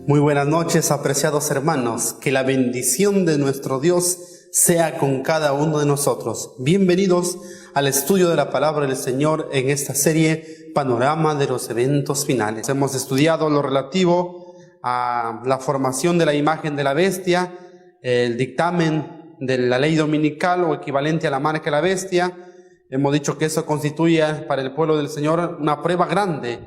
Muy buenas noches, apreciados hermanos. Que la bendición de nuestro Dios sea con cada uno de nosotros. Bienvenidos al estudio de la palabra del Señor en esta serie Panorama de los Eventos Finales. Hemos estudiado lo relativo a la formación de la imagen de la bestia, el dictamen de la ley dominical o equivalente a la marca de la bestia. Hemos dicho que eso constituye para el pueblo del Señor una prueba grande,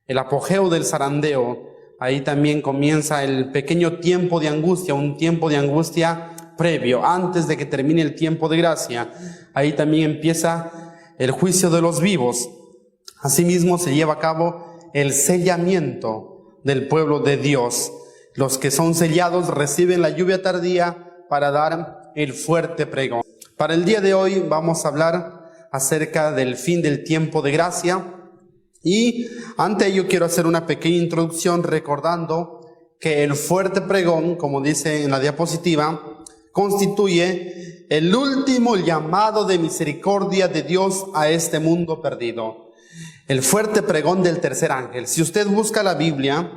el apogeo del zarandeo. Ahí también comienza el pequeño tiempo de angustia, un tiempo de angustia previo, antes de que termine el tiempo de gracia. Ahí también empieza el juicio de los vivos. Asimismo se lleva a cabo el sellamiento del pueblo de Dios. Los que son sellados reciben la lluvia tardía para dar el fuerte pregón. Para el día de hoy vamos a hablar acerca del fin del tiempo de gracia. Y ante ello quiero hacer una pequeña introducción recordando que el fuerte pregón, como dice en la diapositiva, constituye el último llamado de misericordia de Dios a este mundo perdido. El fuerte pregón del tercer ángel. Si usted busca la Biblia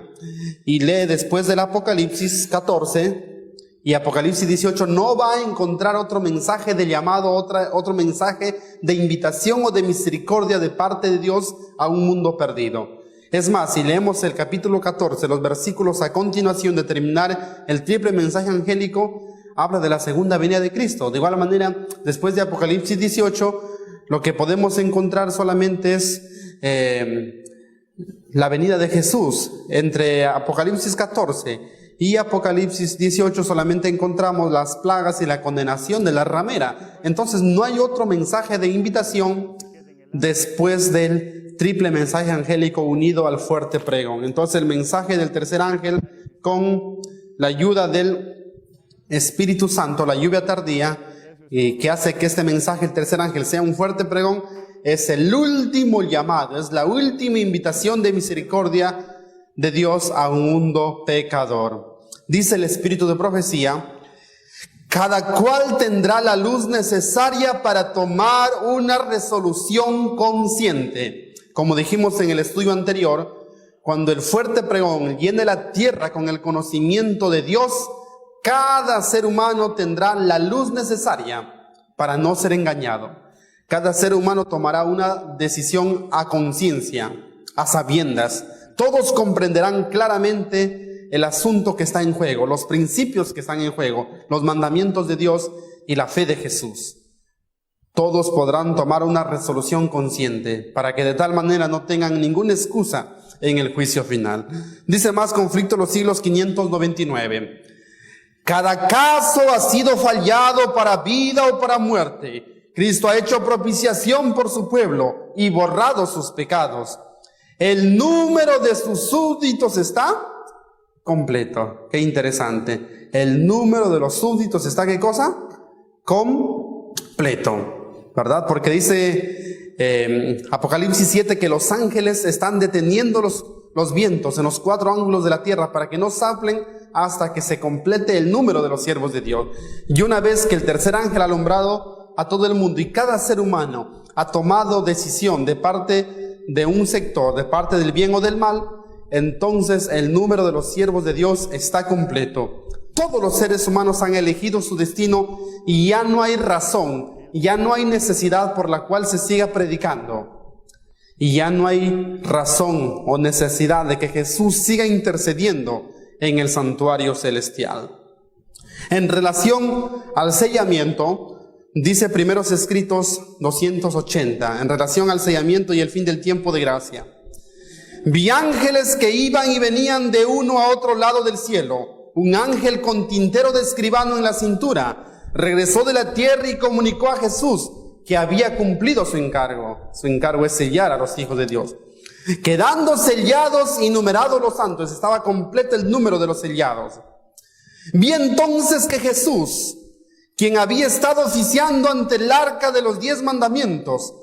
y lee después del Apocalipsis 14 y Apocalipsis 18, no va a encontrar otro mensaje de llamado, otro mensaje de invitación o de misericordia de parte de Dios a un mundo perdido. Es más, si leemos el capítulo 14, los versículos a continuación de terminar el triple mensaje angélico, habla de la segunda venida de Cristo. De igual manera, después de Apocalipsis 18, lo que podemos encontrar solamente es la venida de Jesús. Entre Apocalipsis 14 y Apocalipsis 18 solamente encontramos las plagas y la condenación de la ramera. Entonces no hay otro mensaje de invitación después del triple mensaje angélico unido al fuerte pregón. Entonces el mensaje del tercer ángel con la ayuda del Espíritu Santo, la lluvia tardía, que hace que este mensaje, el tercer ángel, sea un fuerte pregón, es el último llamado, es la última invitación de misericordia de Dios a un mundo pecador. Dice el Espíritu de profecía: cada cual tendrá la luz necesaria para tomar una resolución consciente. Como dijimos en el estudio anterior, cuando el fuerte pregón llene la tierra con el conocimiento de Dios, cada ser humano tendrá la luz necesaria para no ser engañado. Cada ser humano tomará una decisión a conciencia, a sabiendas. Todos comprenderán claramente el asunto que está en juego, los principios que están en juego, los mandamientos de Dios y la fe de Jesús. Todos podrán tomar una resolución consciente para que de tal manera no tengan ninguna excusa en el juicio final. Dice más conflicto los siglos 599. Cada caso ha sido fallado para vida o para muerte. Cristo ha hecho propiciación por su pueblo y borrado sus pecados. El número de sus súbditos está completo. Qué interesante. El número de los súbditos está, ¿qué cosa? Completo, ¿verdad? Porque dice Apocalipsis 7 que los ángeles están deteniendo los vientos en los cuatro ángulos de la tierra para que no soplen hasta que se complete el número de los siervos de Dios. Y una vez que el tercer ángel ha alumbrado a todo el mundo y cada ser humano ha tomado decisión de parte de un sector, de parte del bien o del mal, entonces el número de los siervos de Dios está completo. Todos los seres humanos han elegido su destino y ya no hay razón, ya no hay necesidad por la cual se siga predicando. Y ya no hay razón o necesidad de que Jesús siga intercediendo en el santuario celestial. En relación al sellamiento, dice Primeros Escritos 280, en relación al sellamiento y el fin del tiempo de gracia: vi ángeles que iban y venían de uno a otro lado del cielo. Un ángel con tintero de escribano en la cintura regresó de la tierra y comunicó a Jesús que había cumplido su encargo. Su encargo es sellar a los hijos de Dios. Quedando sellados y numerados los santos, estaba completo el número de los sellados. Vi entonces que Jesús, quien había estado oficiando ante el arca de los 10 mandamientos,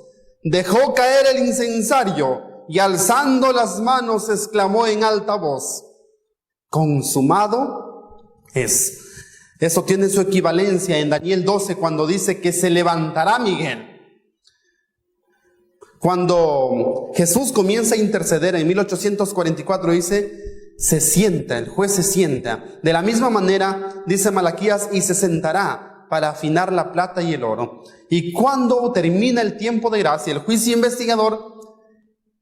dejó caer el incensario y alzando las manos exclamó en alta voz: consumado es. Eso tiene su equivalencia en Daniel 12 cuando dice que se levantará Miguel. Cuando Jesús comienza a interceder en 1844 dice: se sienta, el juez se sienta. De la misma manera, dice Malaquías, y se sentará para afinar la plata y el oro. Y cuando termina el tiempo de gracia, el juicio investigador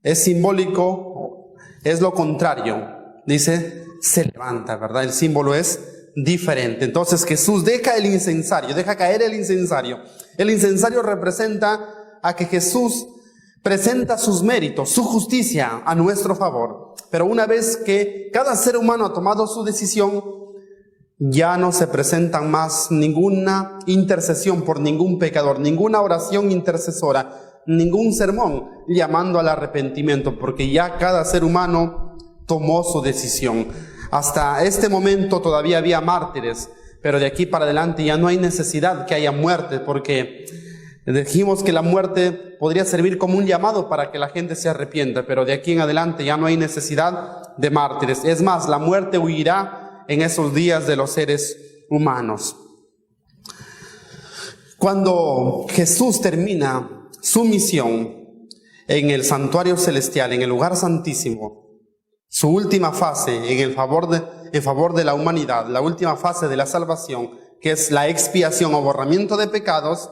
es simbólico, es lo contrario. Dice, se levanta, ¿verdad? El símbolo es diferente. Entonces Jesús deja el incensario, deja caer el incensario. El incensario representa a que Jesús presenta sus méritos, su justicia a nuestro favor. Pero una vez que cada ser humano ha tomado su decisión, ya no se presentan más ninguna intercesión por ningún pecador, ninguna oración intercesora, ningún sermón llamando al arrepentimiento, porque ya cada ser humano tomó su decisión. Hasta este momento todavía había mártires, pero de aquí para adelante ya no hay necesidad que haya muerte, porque dijimos que la muerte podría servir como un llamado para que la gente se arrepienta, pero de aquí en adelante ya no hay necesidad de mártires. Es más, la muerte huirá en esos días de los seres humanos. Cuando Jesús termina su misión en el santuario celestial, en el lugar santísimo, su última fase en favor de la humanidad, la última fase de la salvación, que es la expiación o borramiento de pecados,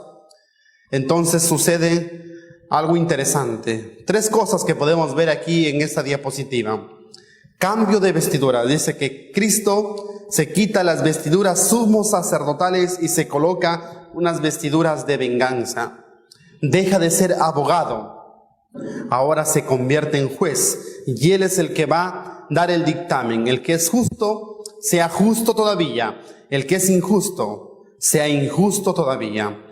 entonces sucede algo interesante. 3 cosas que podemos ver aquí en esta diapositiva. Cambio de vestidura. Dice que Cristo se quita las vestiduras sumos sacerdotales y se coloca unas vestiduras de venganza. Deja de ser abogado. Ahora se convierte en juez y Él es el que va a dar el dictamen. El que es justo, sea justo todavía. El que es injusto, sea injusto todavía.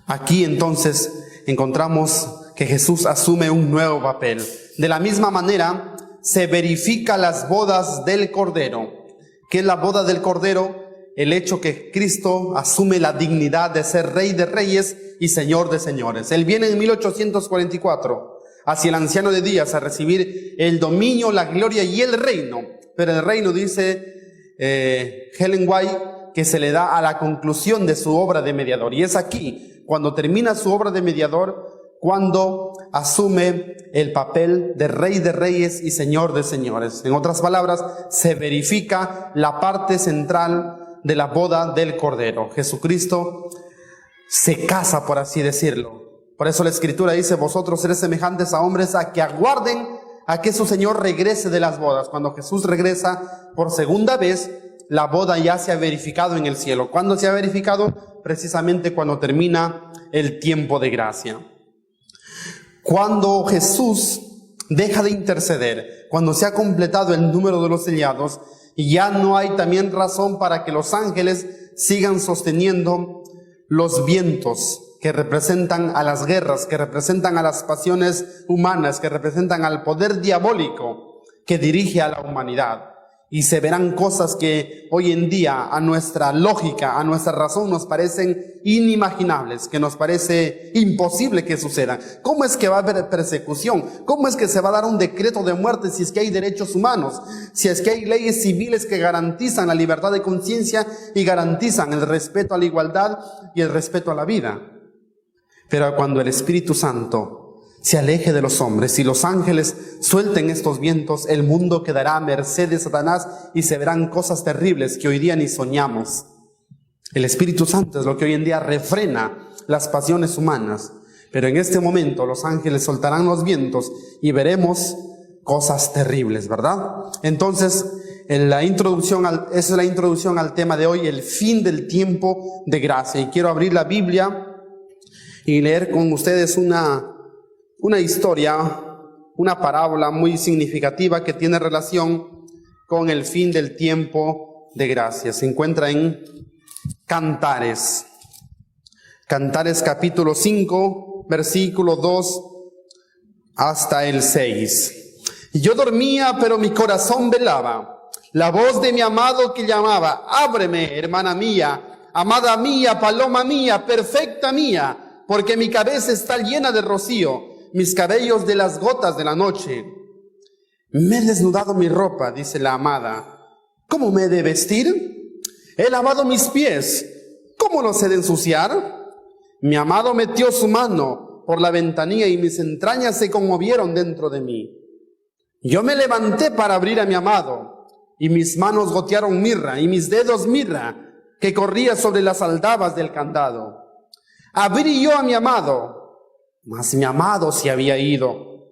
Aquí entonces encontramos que Jesús asume un nuevo papel. De la misma manera se verifica las bodas del Cordero. ¿Qué es la boda del Cordero? El hecho que Cristo asume la dignidad de ser Rey de Reyes y Señor de Señores. Él viene en 1844 hacia el Anciano de Días a recibir el dominio, la gloria y el reino. Pero el reino, dice Ellen White, que se le da a la conclusión de su obra de mediador. Y es aquí, cuando termina su obra de mediador, cuando asume el papel de Rey de Reyes y Señor de Señores. En otras palabras, se verifica la parte central de la boda del Cordero. Jesucristo se casa, por así decirlo. Por eso la Escritura dice, vosotros seréis semejantes a hombres a que aguarden a que su Señor regrese de las bodas. Cuando Jesús regresa por segunda vez, la boda ya se ha verificado en el cielo. ¿Cuándo se ha verificado? Precisamente cuando termina el tiempo de gracia. Cuando Jesús deja de interceder, cuando se ha completado el número de los sellados, y ya no hay también razón para que los ángeles sigan sosteniendo los vientos que representan a las guerras, que representan a las pasiones humanas, que representan al poder diabólico que dirige a la humanidad. Y se verán cosas que hoy en día a nuestra lógica, a nuestra razón nos parecen inimaginables, que nos parece imposible que sucedan. ¿Cómo es que va a haber persecución? ¿Cómo es que se va a dar un decreto de muerte si es que hay derechos humanos? Si es que hay leyes civiles que garantizan la libertad de conciencia y garantizan el respeto a la igualdad y el respeto a la vida. Pero cuando el Espíritu Santo se aleje de los hombres y los ángeles suelten estos vientos, el mundo quedará a merced de Satanás y se verán cosas terribles que hoy día ni soñamos. El Espíritu Santo es lo que hoy en día refrena las pasiones humanas, pero en este momento los ángeles soltarán los vientos y veremos cosas terribles, ¿verdad? Entonces, esa es la introducción al tema de hoy, el fin del tiempo de gracia. Y quiero abrir la Biblia y leer con ustedes una historia, una parábola muy significativa que tiene relación con el fin del tiempo de gracia. Se encuentra en Cantares. Cantares capítulo 5, versículo 2 hasta el 6. Y yo dormía, pero mi corazón velaba. La voz de mi amado que llamaba, ábreme, hermana mía, amada mía, paloma mía, perfecta mía, porque mi cabeza está llena de rocío, mis cabellos de las gotas de la noche. Me he desnudado mi ropa, dice la amada. ¿Cómo me he de vestir? He lavado mis pies. ¿Cómo los he de ensuciar? Mi amado metió su mano por la ventanilla y mis entrañas se conmovieron dentro de mí. Yo me levanté para abrir a mi amado y mis manos gotearon mirra, y mis dedos mirra, que corría sobre las aldabas del candado. Abrí yo a mi amado, mas mi amado se había ido.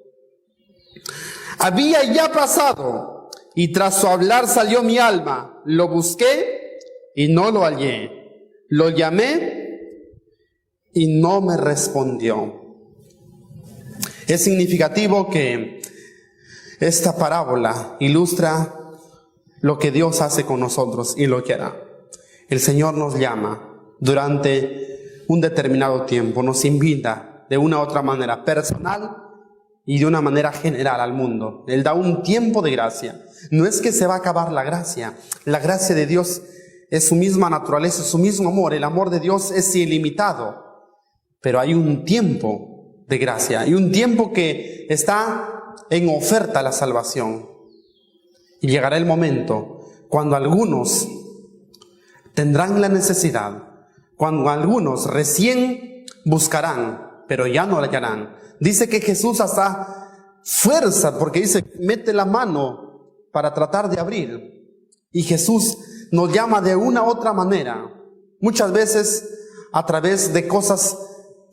Había ya pasado, y tras su hablar salió mi alma. Lo busqué y no lo hallé. Lo llamé y no me respondió. Es significativo que esta parábola ilustra lo que Dios hace con nosotros y lo que hará. El Señor nos llama durante un determinado tiempo, nos invita de una u otra manera personal y de una manera general al mundo. Él da un tiempo de gracia. No es que se va a acabar la gracia de Dios es su misma naturaleza, su mismo amor. El amor de Dios es ilimitado, pero hay un tiempo de gracia, hay un tiempo que está en oferta la salvación. Y llegará el momento cuando algunos tendrán la necesidad, cuando algunos recién buscarán, pero ya no la hallarán. Dice que Jesús hasta fuerza, porque dice, mete la mano para tratar de abrir. Y Jesús nos llama de una u otra manera, muchas veces a través de cosas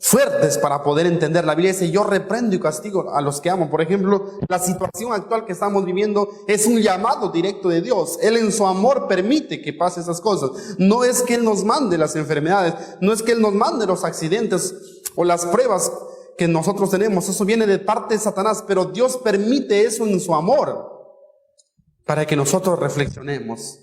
fuertes para poder entender. La Biblia dice, yo reprendo y castigo a los que amo. Por ejemplo, la situación actual que estamos viviendo es un llamado directo de Dios. Él en su amor permite que pase esas cosas. No es que Él nos mande las enfermedades, no es que Él nos mande los accidentes o las pruebas que nosotros tenemos. Eso viene de parte de Satanás, pero Dios permite eso en su amor para que nosotros reflexionemos.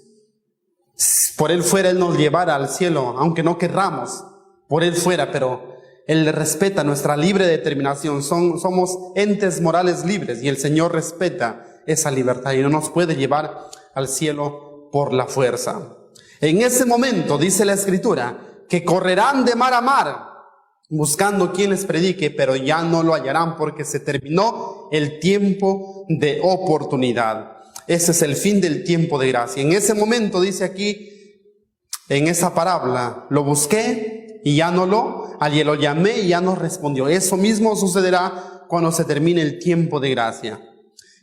Por Él fuera, Él nos llevara al cielo, aunque no querramos, por Él fuera, pero Él respeta nuestra libre determinación. Somos entes morales libres y el Señor respeta esa libertad y no nos puede llevar al cielo por la fuerza. En ese momento, dice la Escritura, que correrán de mar a mar buscando quien les predique, pero ya no lo hallarán porque se terminó el tiempo de oportunidad. Ese es el fin del tiempo de gracia. En ese momento, dice aquí, en esa parábola, lo busqué y ya no lo hallé, lo llamé y ya no respondió. Eso mismo sucederá cuando se termine el tiempo de gracia.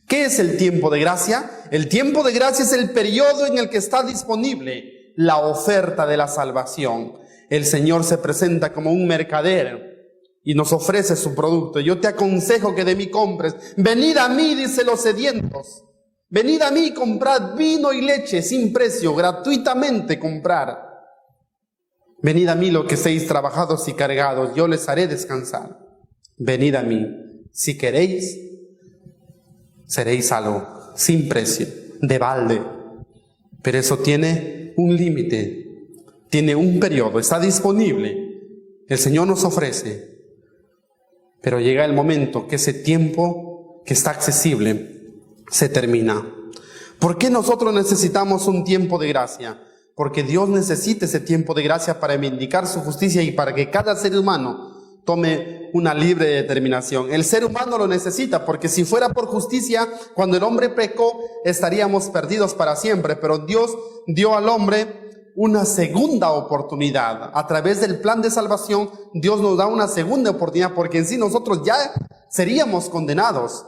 ¿Qué es el tiempo de gracia? El tiempo de gracia es el periodo en el que está disponible la oferta de la salvación. El Señor se presenta como un mercader y nos ofrece su producto. Yo te aconsejo que de mí compres. Venid a mí, dice los sedientos. Venid a mí y comprad vino y leche sin precio, gratuitamente comprar. Venid a mí los que estéis trabajados y cargados, yo les haré descansar. Venid a mí, si queréis, seréis salvos, sin precio, de balde. Pero eso tiene un límite, tiene un periodo, está disponible. El Señor nos ofrece, pero llega el momento que ese tiempo que está accesible se termina. ¿Por qué nosotros necesitamos un tiempo de gracia? Porque Dios necesita ese tiempo de gracia para vindicar su justicia y para que cada ser humano tome una libre determinación. El ser humano lo necesita porque si fuera por justicia, cuando el hombre pecó, estaríamos perdidos para siempre. Pero Dios dio al hombre una segunda oportunidad. A través del plan de salvación, Dios nos da una segunda oportunidad porque en sí nosotros ya seríamos condenados.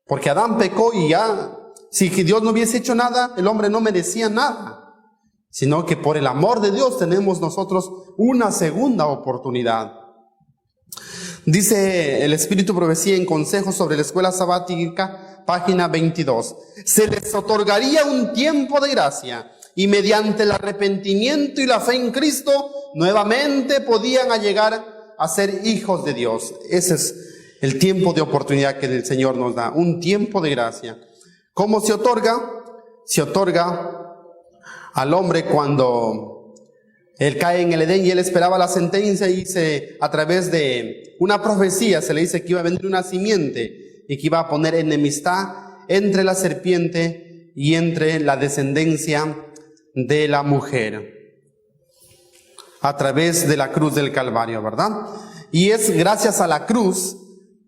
Porque Adán pecó y ya, si Dios no hubiese hecho nada, el hombre no merecía nada. Sino que por el amor de Dios tenemos nosotros una segunda oportunidad. Dice el Espíritu Profecía en Consejos sobre la Escuela Sabática, página 22. Se les otorgaría un tiempo de gracia y mediante el arrepentimiento y la fe en Cristo, nuevamente podían llegar a ser hijos de Dios. Ese es el tiempo de oportunidad que el Señor nos da, un tiempo de gracia. ¿Cómo se otorga? Se otorga al hombre cuando él cae en el Edén y él esperaba la sentencia y a través de una profecía se le dice que iba a venir una simiente y que iba a poner enemistad entre la serpiente y entre la descendencia de la mujer a través de la cruz del Calvario, ¿verdad? Y es gracias a la cruz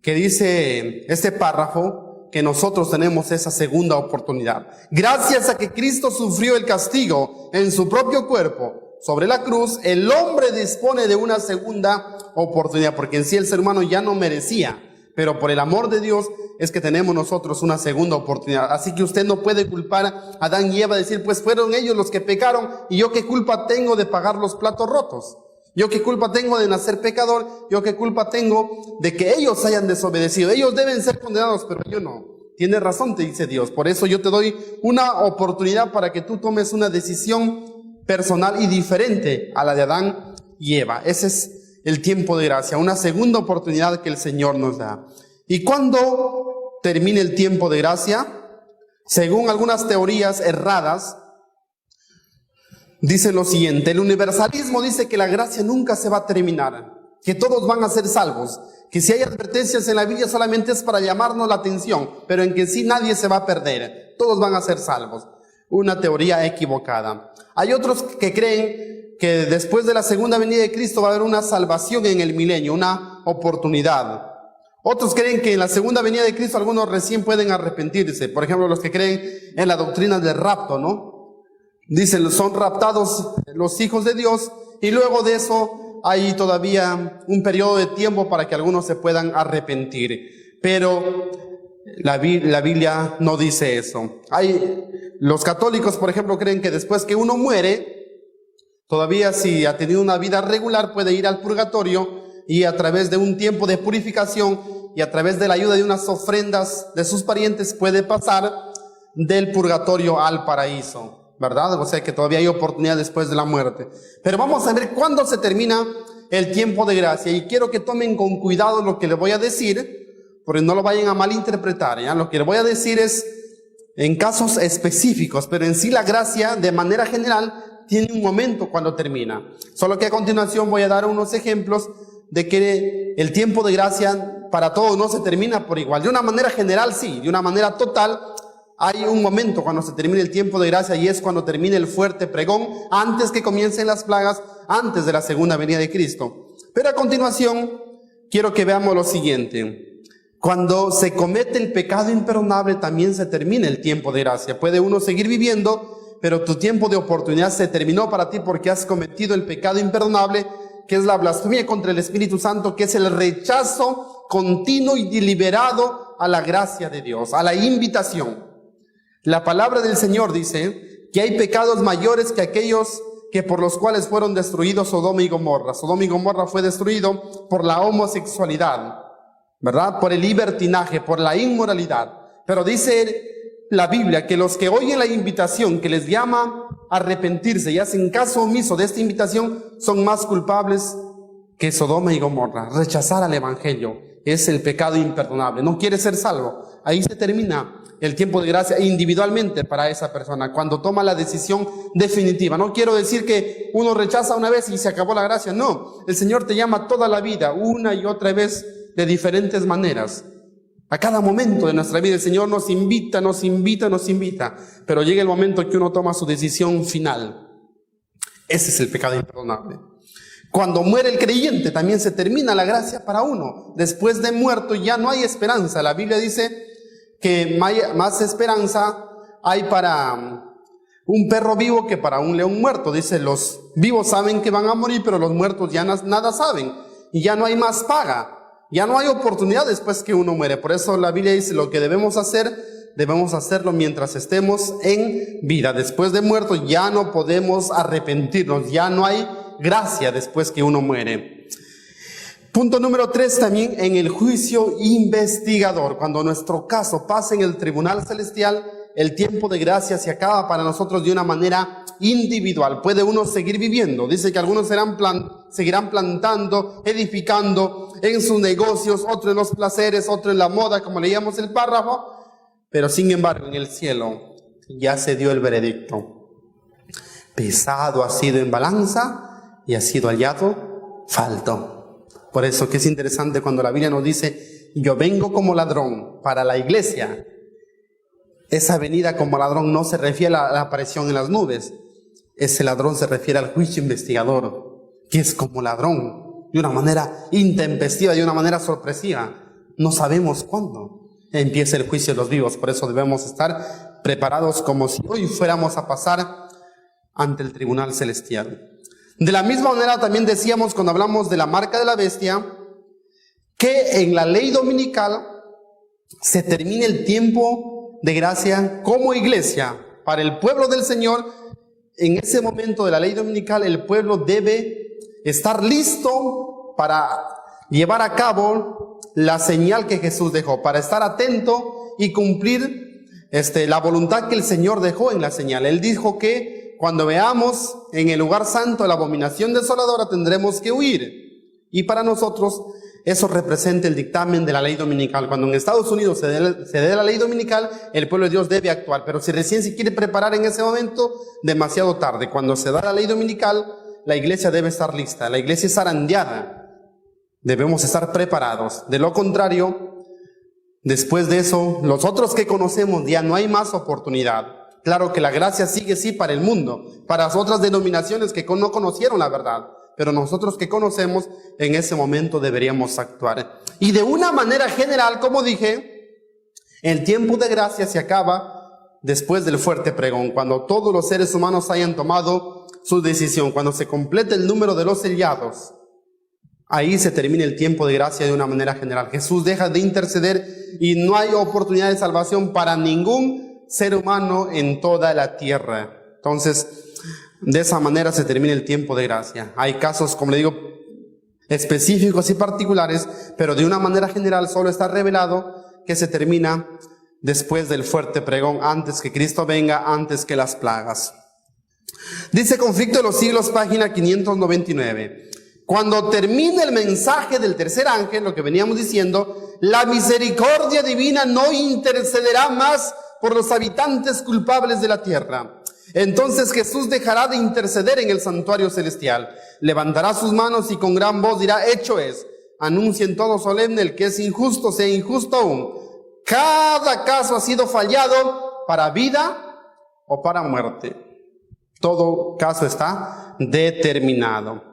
que dice este párrafo que nosotros tenemos esa segunda oportunidad. Gracias a que Cristo sufrió el castigo en su propio cuerpo sobre la cruz, el hombre dispone de una segunda oportunidad, porque en sí el ser humano ya no merecía, pero por el amor de Dios es que tenemos nosotros una segunda oportunidad. Así que usted no puede culpar a Adán y Eva, decir, pues fueron ellos los que pecaron, y yo qué culpa tengo de pagar los platos rotos. Yo qué culpa tengo de nacer pecador, yo qué culpa tengo de que ellos hayan desobedecido. Ellos deben ser condenados, pero yo no. Tienes razón, te dice Dios. Por eso yo te doy una oportunidad para que tú tomes una decisión personal y diferente a la de Adán y Eva. Ese es el tiempo de gracia, una segunda oportunidad que el Señor nos da. ¿Y cuándo termina el tiempo de gracia? Según algunas teorías erradas, dice lo siguiente: el universalismo dice que la gracia nunca se va a terminar, que todos van a ser salvos, que si hay advertencias en la Biblia solamente es para llamarnos la atención, pero en que sí nadie se va a perder, todos van a ser salvos. Una teoría equivocada. Hay otros que creen que después de la segunda venida de Cristo va a haber una salvación en el milenio, una oportunidad. Otros creen que en la segunda venida de Cristo algunos recién pueden arrepentirse. Por ejemplo, los que creen en la doctrina del rapto, ¿no? Dicen, son raptados los hijos de Dios, y luego de eso hay todavía un periodo de tiempo para que algunos se puedan arrepentir. Pero la Biblia no dice eso. Los católicos, por ejemplo, creen que después que uno muere, todavía si ha tenido una vida regular puede ir al purgatorio, y a través de un tiempo de purificación y a través de la ayuda de unas ofrendas de sus parientes puede pasar del purgatorio al paraíso, ¿verdad? O sea que todavía hay oportunidad después de la muerte. Pero vamos a ver cuándo se termina el tiempo de gracia, y quiero que tomen con cuidado lo que les voy a decir, porque no lo vayan a malinterpretar, ¿ya? Lo que les voy a decir es en casos específicos, pero en sí la gracia de manera general tiene un momento cuando termina. Solo que a continuación voy a dar unos ejemplos de que el tiempo de gracia para todos no se termina por igual. De una manera general sí, de una manera total hay un momento cuando se termina el tiempo de gracia, y es cuando termina el fuerte pregón, antes que comiencen las plagas, antes de la segunda venida de Cristo. Pero a continuación quiero que veamos lo siguiente: cuando se comete el pecado imperdonable también se termina el tiempo de gracia. Puede uno seguir viviendo, pero tu tiempo de oportunidad se terminó para ti porque has cometido el pecado imperdonable, que es la blasfemia contra el Espíritu Santo, que es el rechazo continuo y deliberado a la gracia de Dios, a la invitación. La palabra del Señor dice que hay pecados mayores que aquellos que por los cuales fueron destruidos Sodoma y Gomorra. Sodoma y Gomorra fue destruido por la homosexualidad, ¿verdad? Por el libertinaje, por la inmoralidad. Pero dice la Biblia que los que oyen la invitación que les llama a arrepentirse y hacen caso omiso de esta invitación son más culpables que Sodoma y Gomorra. Rechazar al evangelio es el pecado imperdonable. No quiere ser salvo. Ahí se termina el tiempo de gracia individualmente para esa persona, cuando toma la decisión definitiva. No quiero decir que uno rechaza una vez y se acabó la gracia. No, el Señor te llama toda la vida, una y otra vez, de diferentes maneras. A cada momento de nuestra vida el Señor nos invita, pero llega el momento que uno toma su decisión final. Ese es el pecado imperdonable. Cuando muere el creyente también se termina la gracia para uno. Después de muerto ya no hay esperanza. La Biblia dice que más esperanza hay para un perro vivo que para un león muerto. Dice, los vivos saben que van a morir, pero los muertos ya nada saben. Y ya no hay más paga. Ya no hay oportunidad después que uno muere. Por eso la Biblia dice, lo que debemos hacerlo mientras estemos en vida. Después de muerto ya no podemos arrepentirnos. Ya no hay gracia después que uno muere. Punto número 3, también en el juicio investigador. Cuando nuestro caso pasa en el tribunal celestial, el tiempo de gracia se acaba para nosotros de una manera individual. Puede uno seguir viviendo. Dice que algunos seguirán plantando, edificando en sus negocios, otros en los placeres, otros en la moda, como leíamos el párrafo. Pero sin embargo, en el cielo ya se dio el veredicto. Pesado ha sido en balanza y ha sido hallado falto. Por eso que es interesante cuando la Biblia nos dice, yo vengo como ladrón para la iglesia. Esa venida como ladrón no se refiere a la aparición en las nubes. Ese ladrón se refiere al juicio investigador, que es como ladrón, de una manera intempestiva, de una manera sorpresiva. No sabemos cuándo empieza el juicio de los vivos. Por eso debemos estar preparados como si hoy fuéramos a pasar ante el tribunal celestial. De la misma manera también decíamos cuando hablamos de la marca de la bestia, que en la ley dominical se termine el tiempo de gracia como iglesia. Para el pueblo del Señor, en ese momento de la ley dominical, el pueblo debe estar listo para llevar a cabo la señal que Jesús dejó, para estar atento y cumplir la voluntad que el Señor dejó en la señal. Él dijo que cuando veamos en el lugar santo la abominación desoladora tendremos que huir. Y para nosotros eso representa el dictamen de la ley dominical. Cuando en Estados Unidos se dé la ley dominical, el pueblo de Dios debe actuar. Pero si recién se quiere preparar en ese momento, demasiado tarde. Cuando se da la ley dominical, la iglesia debe estar lista. La iglesia es zarandeada. Debemos estar preparados. De lo contrario, después de eso, los otros que conocemos ya no hay más oportunidad. Claro que la gracia sigue sí para el mundo, para las otras denominaciones que no conocieron la verdad. Pero nosotros que conocemos, en ese momento deberíamos actuar. Y de una manera general, como dije, el tiempo de gracia se acaba después del fuerte pregón, cuando todos los seres humanos hayan tomado su decisión, cuando se complete el número de los sellados. Ahí se termina el tiempo de gracia de una manera general. Jesús deja de interceder y no hay oportunidad de salvación para ningún ser humano en toda la tierra. Entonces, de esa manera se termina el tiempo de gracia. Hay casos, como le digo, específicos y particulares, pero de una manera general solo está revelado que se termina después del fuerte pregón, antes que Cristo venga, antes que las plagas. Dice Conflicto de los Siglos, página 599. Cuando termine el mensaje del tercer ángel, lo que veníamos diciendo, la misericordia divina no intercederá más por los habitantes culpables de la tierra. Entonces Jesús dejará de interceder en el santuario celestial, levantará sus manos y con gran voz dirá: hecho es. Anuncien todo solemne: el que es injusto sea injusto aún. Cada caso ha sido fallado para vida o para muerte. Todo caso está determinado.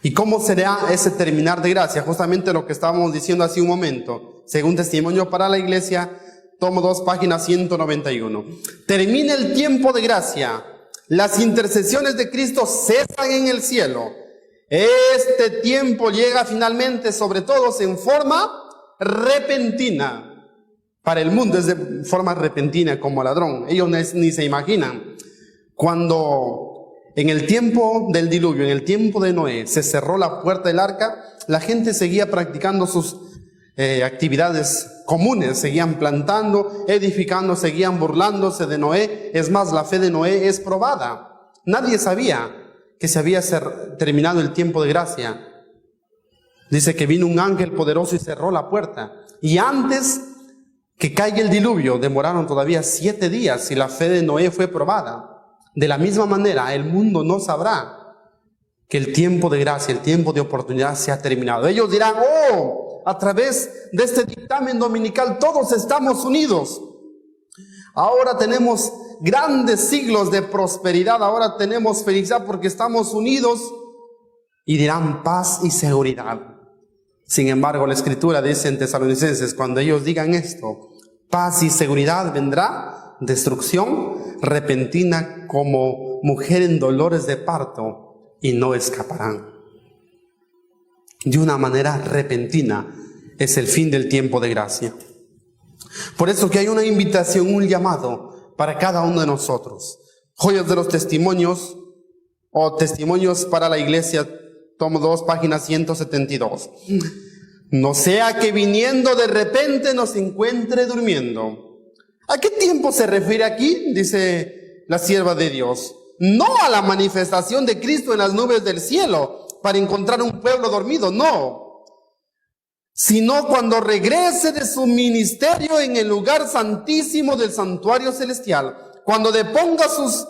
¿Y cómo será ese terminar de gracia? Justamente lo que estábamos diciendo hace un momento. Según Testimonio para la Iglesia, tomo 2, página 191. Termina el tiempo de gracia. Las intercesiones de Cristo cesan en el cielo. Este tiempo llega finalmente sobre todos en forma repentina. Para el mundo es de forma repentina, como ladrón. Ellos ni se imaginan. Cuando en el tiempo del diluvio, en el tiempo de Noé, se cerró la puerta del arca, la gente seguía practicando sus actividades comunes, seguían plantando, edificando, seguían burlándose de Noé. Es más, la fe de Noé es probada. Nadie sabía que se había terminado el tiempo de gracia. Dice que vino un ángel poderoso y cerró la puerta. Y antes que caiga el diluvio, demoraron todavía 7 días y la fe de Noé fue probada. De la misma manera, el mundo no sabrá que el tiempo de gracia, el tiempo de oportunidad se ha terminado. Ellos dirán: oh, a través de este dictamen dominical todos estamos unidos. Ahora tenemos grandes siglos de prosperidad, ahora tenemos felicidad porque estamos unidos. Y dirán: paz y seguridad. Sin embargo, la Escritura dice en Tesalonicenses, cuando ellos digan esto, paz y seguridad, vendrá destrucción repentina como mujer en dolores de parto, y no escaparán. De una manera repentina es el fin del tiempo de gracia. Por eso que hay una invitación, un llamado para cada uno de nosotros. Joyas de los Testimonios o Testimonios para la Iglesia, tomo 2, página 172. No sea que viniendo de repente nos encuentre durmiendo. ¿A qué tiempo se refiere aquí? Dice la sierva de Dios. No a la manifestación de Cristo en las nubes del cielo para encontrar un pueblo dormido, no. Sino cuando regrese de su ministerio en el lugar santísimo del santuario celestial, cuando deponga sus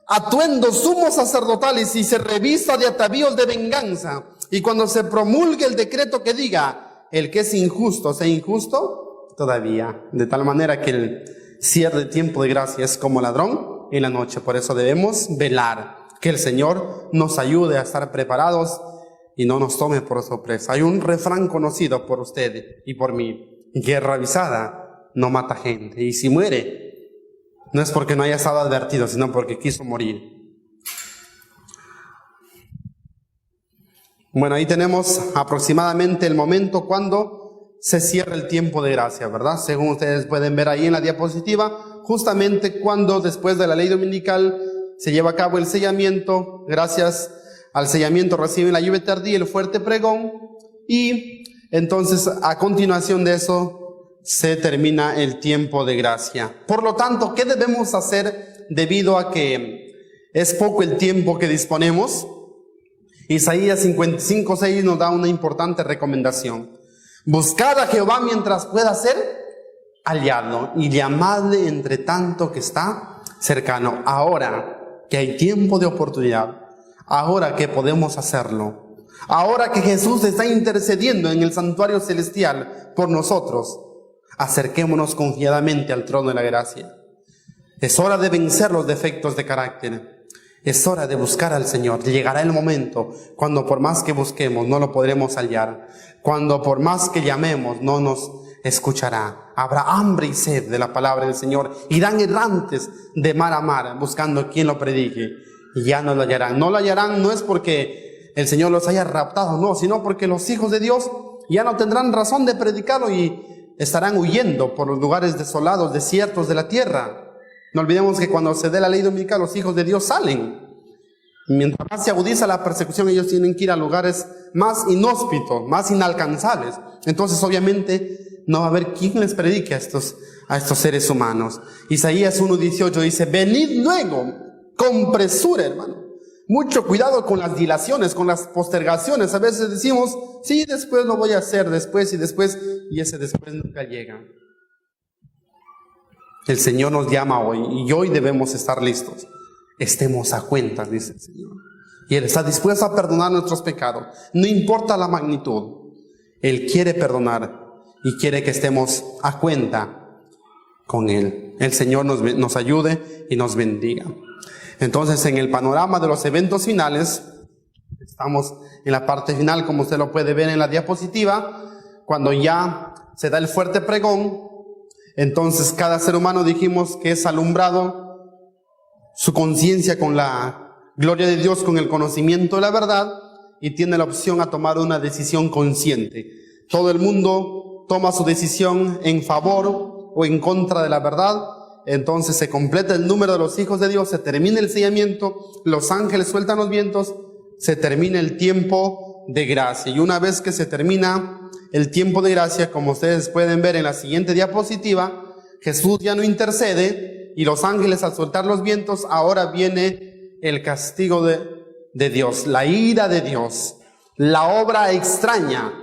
atuendos sumos sacerdotales y se revista de atavíos de venganza, y cuando se promulgue el decreto que diga: el que es injusto sea injusto todavía, de tal manera que el cierre de tiempo de gracia es como ladrón en la noche. Por eso debemos velar, que el Señor nos ayude a estar preparados y no nos tome por sorpresa. Hay un refrán conocido por usted y por mí: guerra avisada no mata gente, y si muere no es porque no haya estado advertido, sino porque quiso morir. Bueno, ahí tenemos aproximadamente el momento cuando se cierra el tiempo de gracia, ¿verdad? Según ustedes pueden ver ahí en la diapositiva, justamente cuando después de la ley dominical se lleva a cabo el sellamiento. Gracias al sellamiento reciben la lluvia tardía y el fuerte pregón, y entonces a continuación de eso se termina el tiempo de gracia. Por lo tanto, ¿qué debemos hacer debido a que es poco el tiempo que disponemos? Isaías 55:6 nos da una importante recomendación. Buscad a Jehová mientras pueda ser hallado y llamadle entre tanto que está cercano. Ahora que hay tiempo de oportunidad, ahora que podemos hacerlo, ahora que Jesús está intercediendo en el santuario celestial por nosotros, acerquémonos confiadamente al trono de la gracia. Es hora de vencer los defectos de carácter. Es hora de buscar al Señor. Llegará el momento cuando por más que busquemos no lo podremos hallar. Cuando por más que llamemos no nos escuchará. Habrá hambre y sed de la palabra del Señor. Irán errantes de mar a mar buscando quien lo predique. Y ya no lo hallarán. No lo hallarán no es porque el Señor los haya raptado, no, sino porque los hijos de Dios ya no tendrán razón de predicarlo y estarán huyendo por los lugares desolados, desiertos de la tierra. No olvidemos que cuando se dé la ley dominical, los hijos de Dios salen. Mientras más se agudiza la persecución, ellos tienen que ir a lugares más inhóspitos, más inalcanzables. Entonces, obviamente, no va a haber quien les predique a estos seres humanos. Isaías 1:18 dice, venid luego, con presura, hermano. Mucho cuidado con las dilaciones, con las postergaciones. A veces decimos, sí, después lo voy a hacer, después, y ese después nunca llega. El Señor nos llama hoy y hoy debemos estar listos. Estemos a cuentas, dice el Señor. Y Él está dispuesto a perdonar nuestros pecados. No importa la magnitud. Él quiere perdonar y quiere que estemos a cuenta con Él. El Señor nos ayude y nos bendiga. Entonces, en el panorama de los eventos finales, estamos en la parte final, como usted lo puede ver en la diapositiva, cuando ya se da el fuerte pregón. Entonces cada ser humano dijimos que es alumbrado su conciencia con la gloria de Dios, con el conocimiento de la verdad, y tiene la opción a tomar una decisión consciente. Todo el mundo toma su decisión en favor o en contra de la verdad. Entonces se completa el número de los hijos de Dios, se termina el sellamiento, los ángeles sueltan los vientos, se termina el tiempo de gracia. Y una vez que se termina el tiempo de gracia, como ustedes pueden ver en la siguiente diapositiva, Jesús ya no intercede y los ángeles al soltar los vientos, ahora viene el castigo de Dios, la ira de Dios, la obra extraña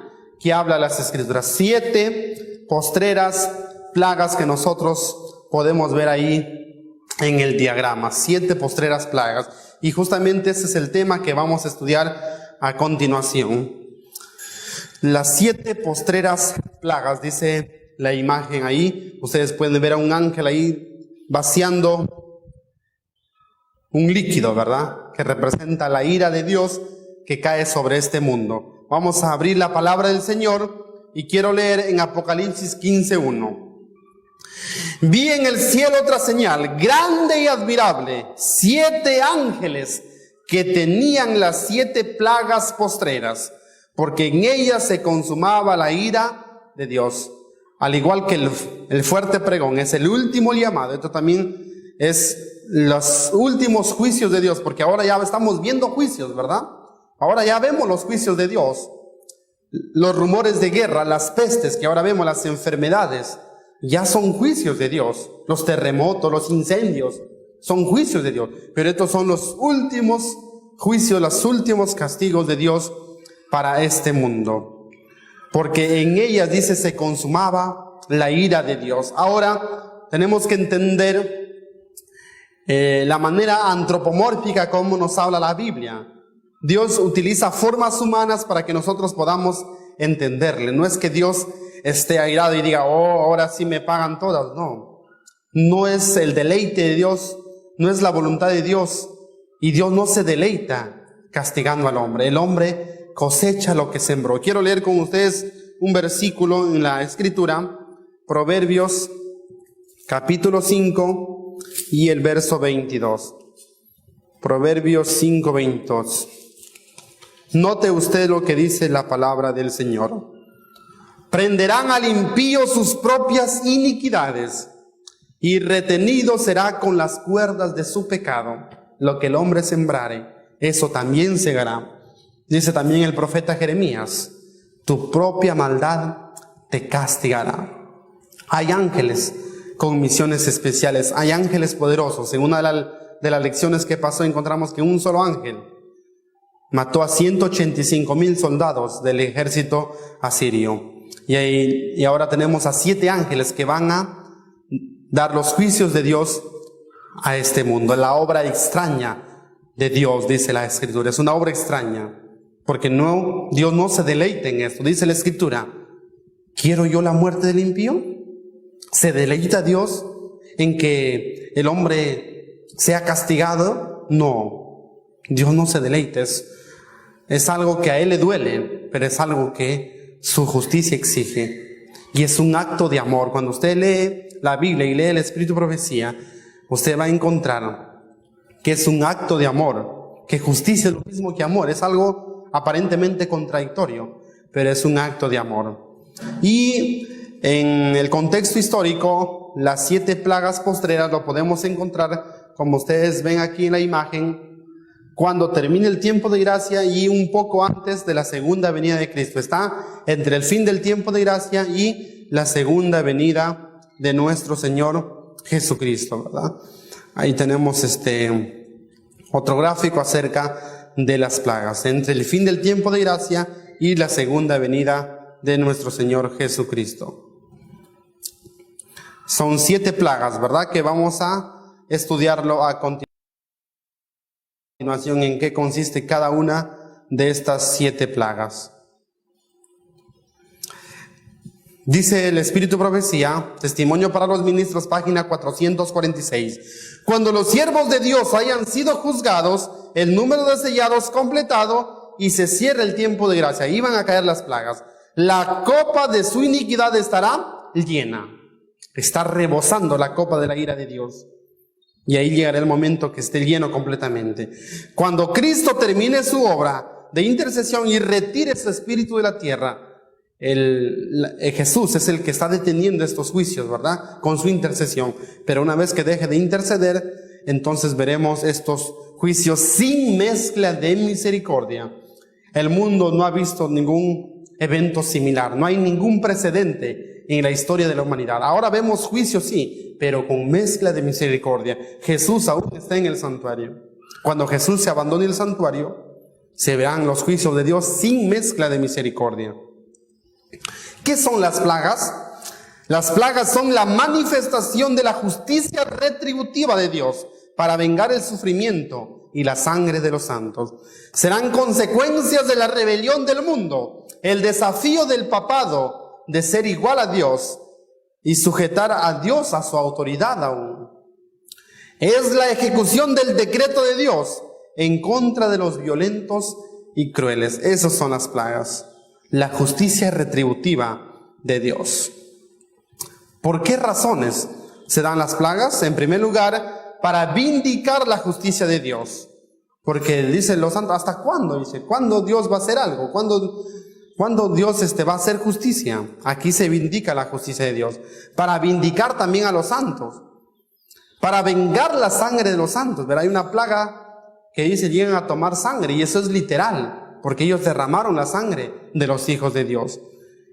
que habla las Escrituras. 7 postreras plagas que nosotros podemos ver ahí en el diagrama. 7 postreras plagas. Y justamente ese es el tema que vamos a estudiar a continuación. Las 7 postreras plagas, dice la imagen ahí. Ustedes pueden ver a un ángel ahí vaciando un líquido, ¿verdad? Que representa la ira de Dios que cae sobre este mundo. Vamos a abrir la palabra del Señor y quiero leer en Apocalipsis 15:1. Vi en el cielo otra señal, grande y admirable, 7 ángeles que tenían las 7 plagas postreras, porque en ellas se consumaba la ira de Dios. Al igual que el fuerte pregón es el último llamado, esto también es los últimos juicios de Dios, porque ahora ya estamos viendo juicios, ¿verdad? Ahora ya vemos los juicios de Dios, los rumores de guerra, las pestes que ahora vemos, las enfermedades, ya son juicios de Dios. Los terremotos, los incendios, son juicios de Dios. Pero estos son los últimos juicios, los últimos castigos de Dios para este mundo. Porque en ellas, dice, se consumaba la ira de Dios. Ahora tenemos que entender la manera antropomórfica como nos habla la Biblia. Dios utiliza formas humanas para que nosotros podamos entenderle. No es que Dios esté airado y diga, oh, ahora sí me pagan todas. No, no es el deleite de Dios, no es la voluntad de Dios. Y Dios no se deleita castigando al hombre. El hombre cosecha lo que sembró. Quiero leer con ustedes un versículo en la Escritura, Proverbios capítulo 5 y el verso 22. Proverbios 5:22. Note usted lo que dice la palabra del Señor. Prenderán al impío sus propias iniquidades, y retenido será con las cuerdas de su pecado. Lo que el hombre sembrare, eso también segará. Dice también el profeta Jeremías, tu propia maldad te castigará. Hay ángeles con misiones especiales, hay ángeles poderosos. En una de las lecciones que pasó encontramos que un solo ángel mató a 185,000 soldados del ejército asirio. Y ahora tenemos a 7 ángeles que van a dar los juicios de Dios a este mundo. La obra extraña de Dios, dice la Escritura. Es una obra extraña, porque Dios no se deleita en esto. Dice la Escritura, ¿quiero yo la muerte del impío? ¿Se deleita Dios en que el hombre sea castigado? No, Dios no se deleita. Es algo que a Él le duele, pero es algo que su justicia exige. Y es un acto de amor. Cuando usted lee la Biblia y lee el Espíritu de Profecía, usted va a encontrar que es un acto de amor, que justicia es lo mismo que amor. Es algo aparentemente contradictorio, pero es un acto de amor. Y en el contexto histórico, las 7 plagas postreras lo podemos encontrar, como ustedes ven aquí en la imagen, cuando termine el tiempo de gracia y un poco antes de la segunda venida de Cristo. Está entre el fin del tiempo de gracia y la segunda venida de nuestro Señor Jesucristo, ¿verdad? Ahí tenemos otro gráfico acerca de las plagas, entre el fin del tiempo de gracia y la segunda venida de nuestro Señor Jesucristo. Son 7 plagas, ¿verdad? Que vamos a estudiarlo a continuación, en qué consiste cada una de estas 7 plagas. Dice el Espíritu de Profecía, Testimonio para los Ministros, página 446. Cuando los siervos de Dios hayan sido juzgados, el número de sellados completado y se cierre el tiempo de gracia, iban a caer las plagas. La copa de su iniquidad estará llena. Está rebosando la copa de la ira de Dios. Y ahí llegará el momento que esté lleno completamente. Cuando Cristo termine su obra de intercesión y retire su espíritu de la tierra, Jesús es el que está deteniendo estos juicios, ¿verdad? Con su intercesión. Pero una vez que deje de interceder, entonces veremos estos juicios sin mezcla de misericordia. El mundo no ha visto ningún evento similar. No hay ningún precedente en la historia de la humanidad. Ahora vemos juicios, sí, pero con mezcla de misericordia. Jesús aún está en el santuario. Cuando Jesús se abandone el santuario, se verán los juicios de Dios sin mezcla de misericordia. ¿Qué son las plagas? Las plagas son la manifestación de la justicia retributiva de Dios para vengar el sufrimiento y la sangre de los santos. Serán consecuencias de la rebelión del mundo, el desafío del papado de ser igual a Dios y sujetar a Dios a su autoridad aún. Es la ejecución del decreto de Dios en contra de los violentos y crueles. Esas son las plagas. La justicia retributiva de Dios. ¿Por qué razones se dan las plagas? En primer lugar, para vindicar la justicia de Dios. Porque dicen los santos, ¿hasta cuándo? Dice, ¿cuándo Dios va a hacer algo? ¿Cuándo Dios va a hacer justicia? Aquí se vindica la justicia de Dios. Para vindicar también a los santos. Para vengar la sangre de los santos. ¿Verdad? Hay una plaga que dice, llegan a tomar sangre, y eso es literal, porque ellos derramaron la sangre de los hijos de Dios.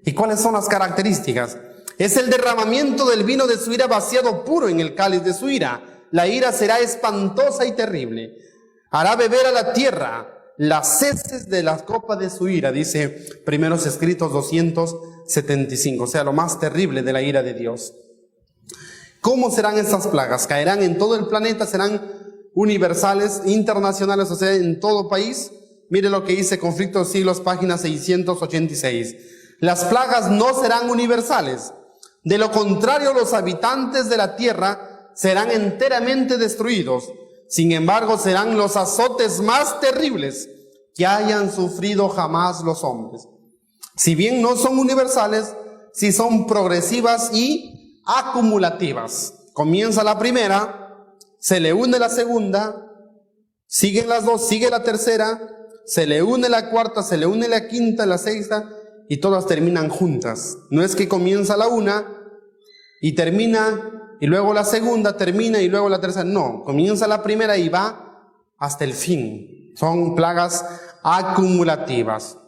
¿Y cuáles son las características? Es el derramamiento del vino de su ira vaciado puro en el cáliz de su ira. La ira será espantosa y terrible. Hará beber a la tierra las heces de la copa de su ira, dice Primeros Escritos 275, o sea, lo más terrible de la ira de Dios. ¿Cómo serán estas plagas? ¿Caerán en todo el planeta? ¿Serán universales, internacionales, o sea, en todo país? Mire lo que dice Conflicto de Siglos, página 686. Las plagas no serán universales. De lo contrario, los habitantes de la tierra serán enteramente destruidos. Sin embargo, serán los azotes más terribles que hayan sufrido jamás los hombres. Si bien no son universales, sí son progresivas y acumulativas. Comienza la primera, se le une la segunda, siguen las dos, sigue la tercera, se le une la cuarta, se le une la quinta, la sexta, y todas terminan juntas. No es que comienza la una y termina, y luego la segunda termina, y luego la tercera. No, comienza la primera y va hasta el fin. Son plagas acumulativas.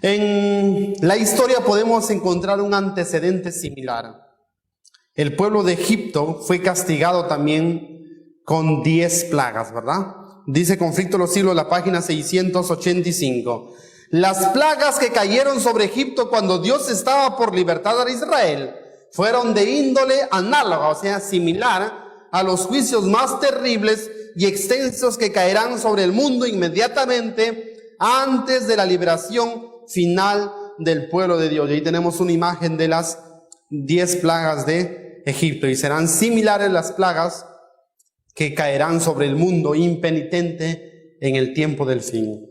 En la historia podemos encontrar un antecedente similar. El pueblo de Egipto fue castigado también con 10 plagas, ¿verdad? Dice Conflicto de los Siglos, la página 685. Las plagas que cayeron sobre Egipto cuando Dios estaba por libertar a Israel fueron de índole análoga, o sea, similar a los juicios más terribles y extensos que caerán sobre el mundo inmediatamente antes de la liberación final del pueblo de Dios. Y ahí tenemos una imagen de las 10 plagas de Egipto, y serán similares las plagas que caerán sobre el mundo impenitente en el tiempo del fin.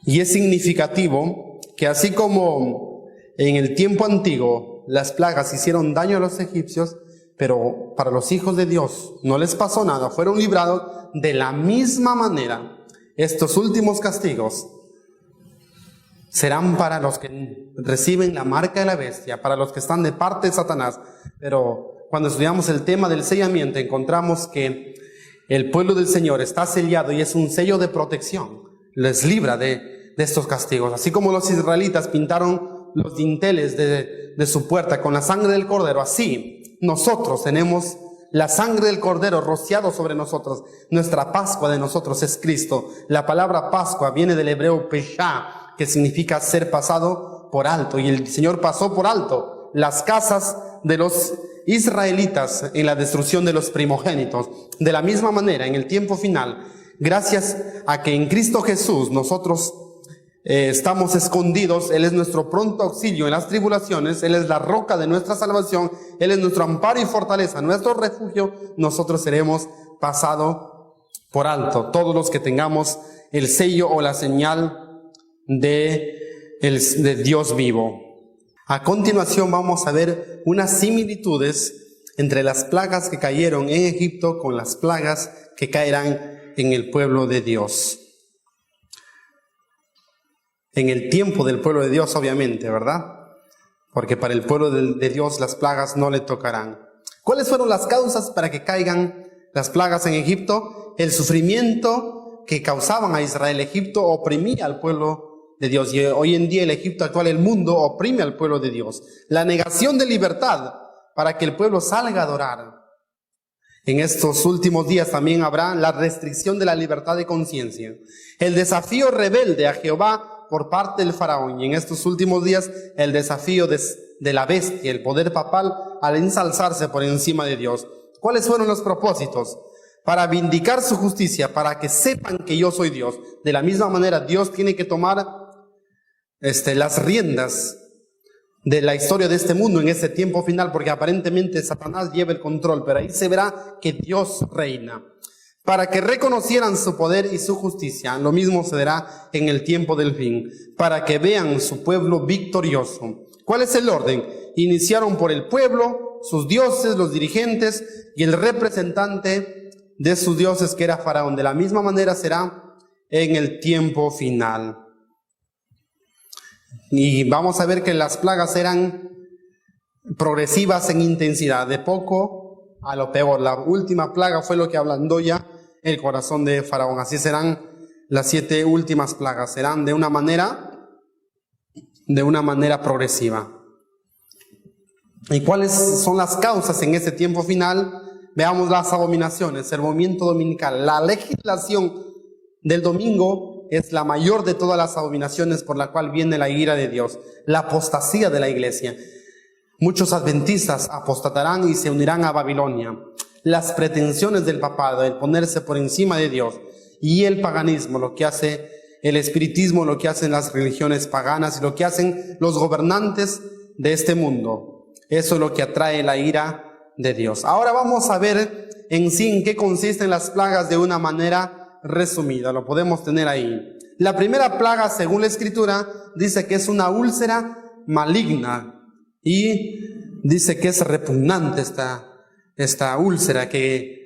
Y es significativo que así como en el tiempo antiguo las plagas hicieron daño a los egipcios, pero para los hijos de Dios no les pasó nada, fueron librados, de la misma manera estos últimos castigos serán para los que reciben la marca de la bestia, para los que están de parte de Satanás. Pero cuando estudiamos el tema del sellamiento, encontramos que el pueblo del Señor está sellado y es un sello de protección. Les libra de estos castigos. Así como los israelitas pintaron los dinteles de su puerta con la sangre del cordero, así nosotros tenemos la sangre del cordero rociado sobre nosotros. Nuestra Pascua de nosotros es Cristo. La palabra Pascua viene del hebreo Peshá, que significa ser pasado por alto. Y el Señor pasó por alto las casas de los israelitas en la destrucción de los primogénitos. De la misma manera, en el tiempo final, gracias a que en Cristo Jesús nosotros estamos escondidos, Él es nuestro pronto auxilio en las tribulaciones, Él es la roca de nuestra salvación, Él es nuestro amparo y fortaleza, nuestro refugio, nosotros seremos pasados por alto, todos los que tengamos el sello o la señal de Dios vivo. A continuación vamos a ver unas similitudes entre las plagas que cayeron en Egipto con las plagas que caerán en el pueblo de Dios. En el tiempo del pueblo de Dios, obviamente, ¿verdad? Porque para el pueblo de Dios las plagas no le tocarán. ¿Cuáles fueron las causas para que caigan las plagas en Egipto? El sufrimiento que causaban a Israel. Egipto oprimía al pueblo de Dios, y hoy en día el Egipto actual, el mundo, oprime al pueblo de Dios. La negación de libertad para que el pueblo salga a adorar. En estos últimos días también habrá la restricción de la libertad de conciencia. El desafío rebelde a Jehová por parte del faraón, y en estos últimos días el desafío de la bestia, el poder papal al ensalzarse por encima de Dios. ¿Cuáles fueron los propósitos? Para vindicar su justicia, para que sepan que yo soy Dios. De la misma manera Dios tiene que tomar las riendas de la historia de este mundo en este tiempo final, porque aparentemente Satanás lleva el control, pero ahí se verá que Dios reina. Para que reconocieran su poder y su justicia, lo mismo se dará en el tiempo del fin, para que vean su pueblo victorioso. ¿Cuál es el orden? Iniciaron por el pueblo, sus dioses, los dirigentes y el representante de sus dioses, que era Faraón. De la misma manera será en el tiempo final. Y vamos a ver que las plagas eran progresivas en intensidad, de poco a lo peor. La última plaga fue lo que ablandó ya el corazón de Faraón. Así serán las 7 últimas plagas, serán de una manera progresiva. ¿Y cuáles son las causas en este tiempo final? Veamos las abominaciones, el movimiento dominical. La legislación del domingo es la mayor de todas las abominaciones por la cual viene la ira de Dios. La apostasía de la iglesia. Muchos adventistas apostatarán y se unirán a Babilonia. Las pretensiones del papado, el ponerse por encima de Dios, y el paganismo, lo que hace el espiritismo, lo que hacen las religiones paganas y lo que hacen los gobernantes de este mundo. Eso es lo que atrae la ira de Dios. Ahora vamos a ver en sí en qué consisten las plagas de una manera resumida. Lo podemos tener ahí. La primera plaga, según la Escritura, dice que es una úlcera maligna y dice que es repugnante esta úlcera, que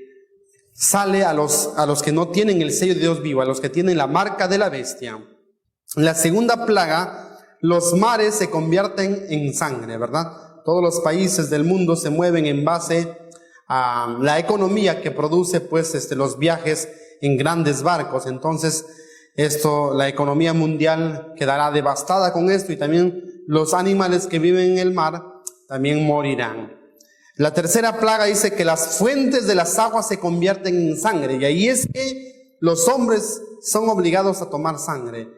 sale a los que no tienen el sello de Dios vivo, a los que tienen la marca de la bestia. La segunda plaga, los mares se convierten en sangre, ¿verdad? Todos los países del mundo se mueven en base a la economía que produce pues los viajes en grandes barcos. Entonces la economía mundial quedará devastada con esto, y también los animales que viven en el mar también morirán. La tercera plaga dice que las fuentes de las aguas se convierten en sangre, y ahí es que los hombres son obligados a tomar sangre.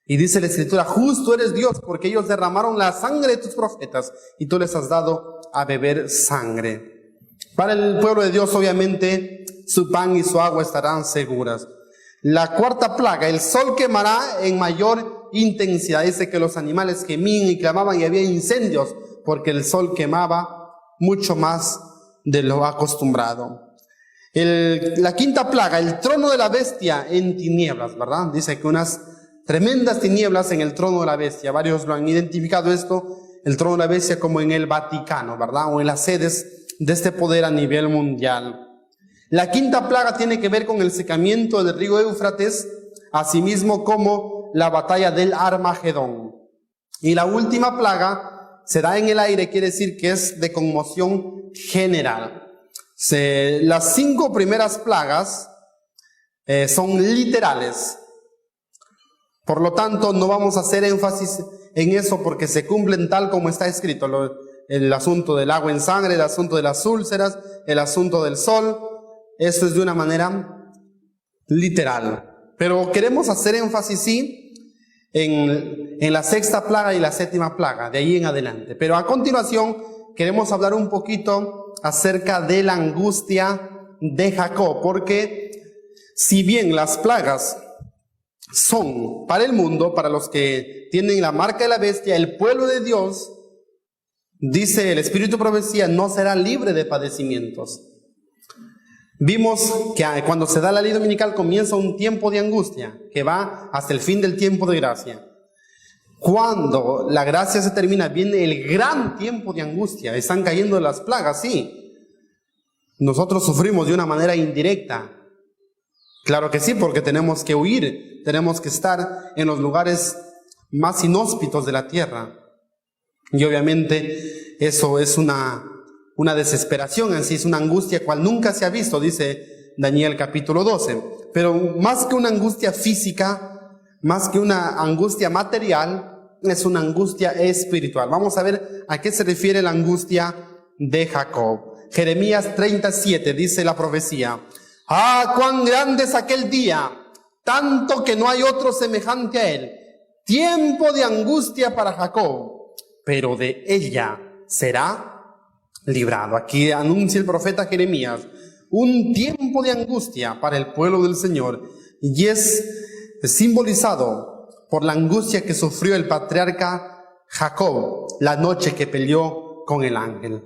Y dice la Escritura: justo eres Dios, porque ellos derramaron la sangre de tus profetas y tú les has dado a beber sangre. Para el pueblo de Dios, obviamente, su pan y su agua estarán seguras. La cuarta plaga, el sol quemará en mayor intensidad. Dice que los animales gemían y clamaban y había incendios, porque el sol quemaba mucho más de lo acostumbrado. La quinta plaga, el trono de la bestia en tinieblas, ¿verdad? Dice que unas tremendas tinieblas en el trono de la bestia. Varios lo han identificado esto, el trono de la bestia, como en el Vaticano, ¿verdad? O en las sedes de este poder a nivel mundial. La quinta plaga tiene que ver con el secamiento del río Éufrates, asimismo como la batalla del Armagedón. Y la última plaga se da en el aire, quiere decir que es de conmoción general. Las 5 primeras plagas son literales. Por lo tanto, no vamos a hacer énfasis en eso porque se cumplen tal como está escrito. El asunto del agua en sangre, el asunto de las úlceras, el asunto del sol, eso es de una manera literal. Pero queremos hacer énfasis, sí, en la sexta plaga y la séptima plaga, de ahí en adelante. Pero a continuación queremos hablar un poquito acerca de la angustia de Jacob, porque si bien las plagas son para el mundo, para los que tienen la marca de la bestia, el pueblo de Dios, dice el Espíritu de Profecía, no será libre de padecimientos. Vimos que cuando se da la ley dominical comienza un tiempo de angustia que va hasta el fin del tiempo de gracia. Cuando la gracia se termina, viene el gran tiempo de angustia. Están cayendo las plagas, sí. Nosotros sufrimos de una manera indirecta. Claro que sí, porque tenemos que huir, tenemos que estar en los lugares más inhóspitos de la tierra. Y obviamente eso es una desesperación en sí, es una angustia cual nunca se ha visto, dice Daniel capítulo 12. Pero más que una angustia física, más que una angustia material, es una angustia espiritual. Vamos a ver a qué se refiere la angustia de Jacob. Jeremías 37 dice la profecía: ¡ah, cuán grande es aquel día! Tanto que no hay otro semejante a él. Tiempo de angustia para Jacob, pero de ella será librado. Aquí anuncia el profeta Jeremías un tiempo de angustia para el pueblo del Señor, y es simbolizado por la angustia que sufrió el patriarca Jacob la noche que peleó con el ángel.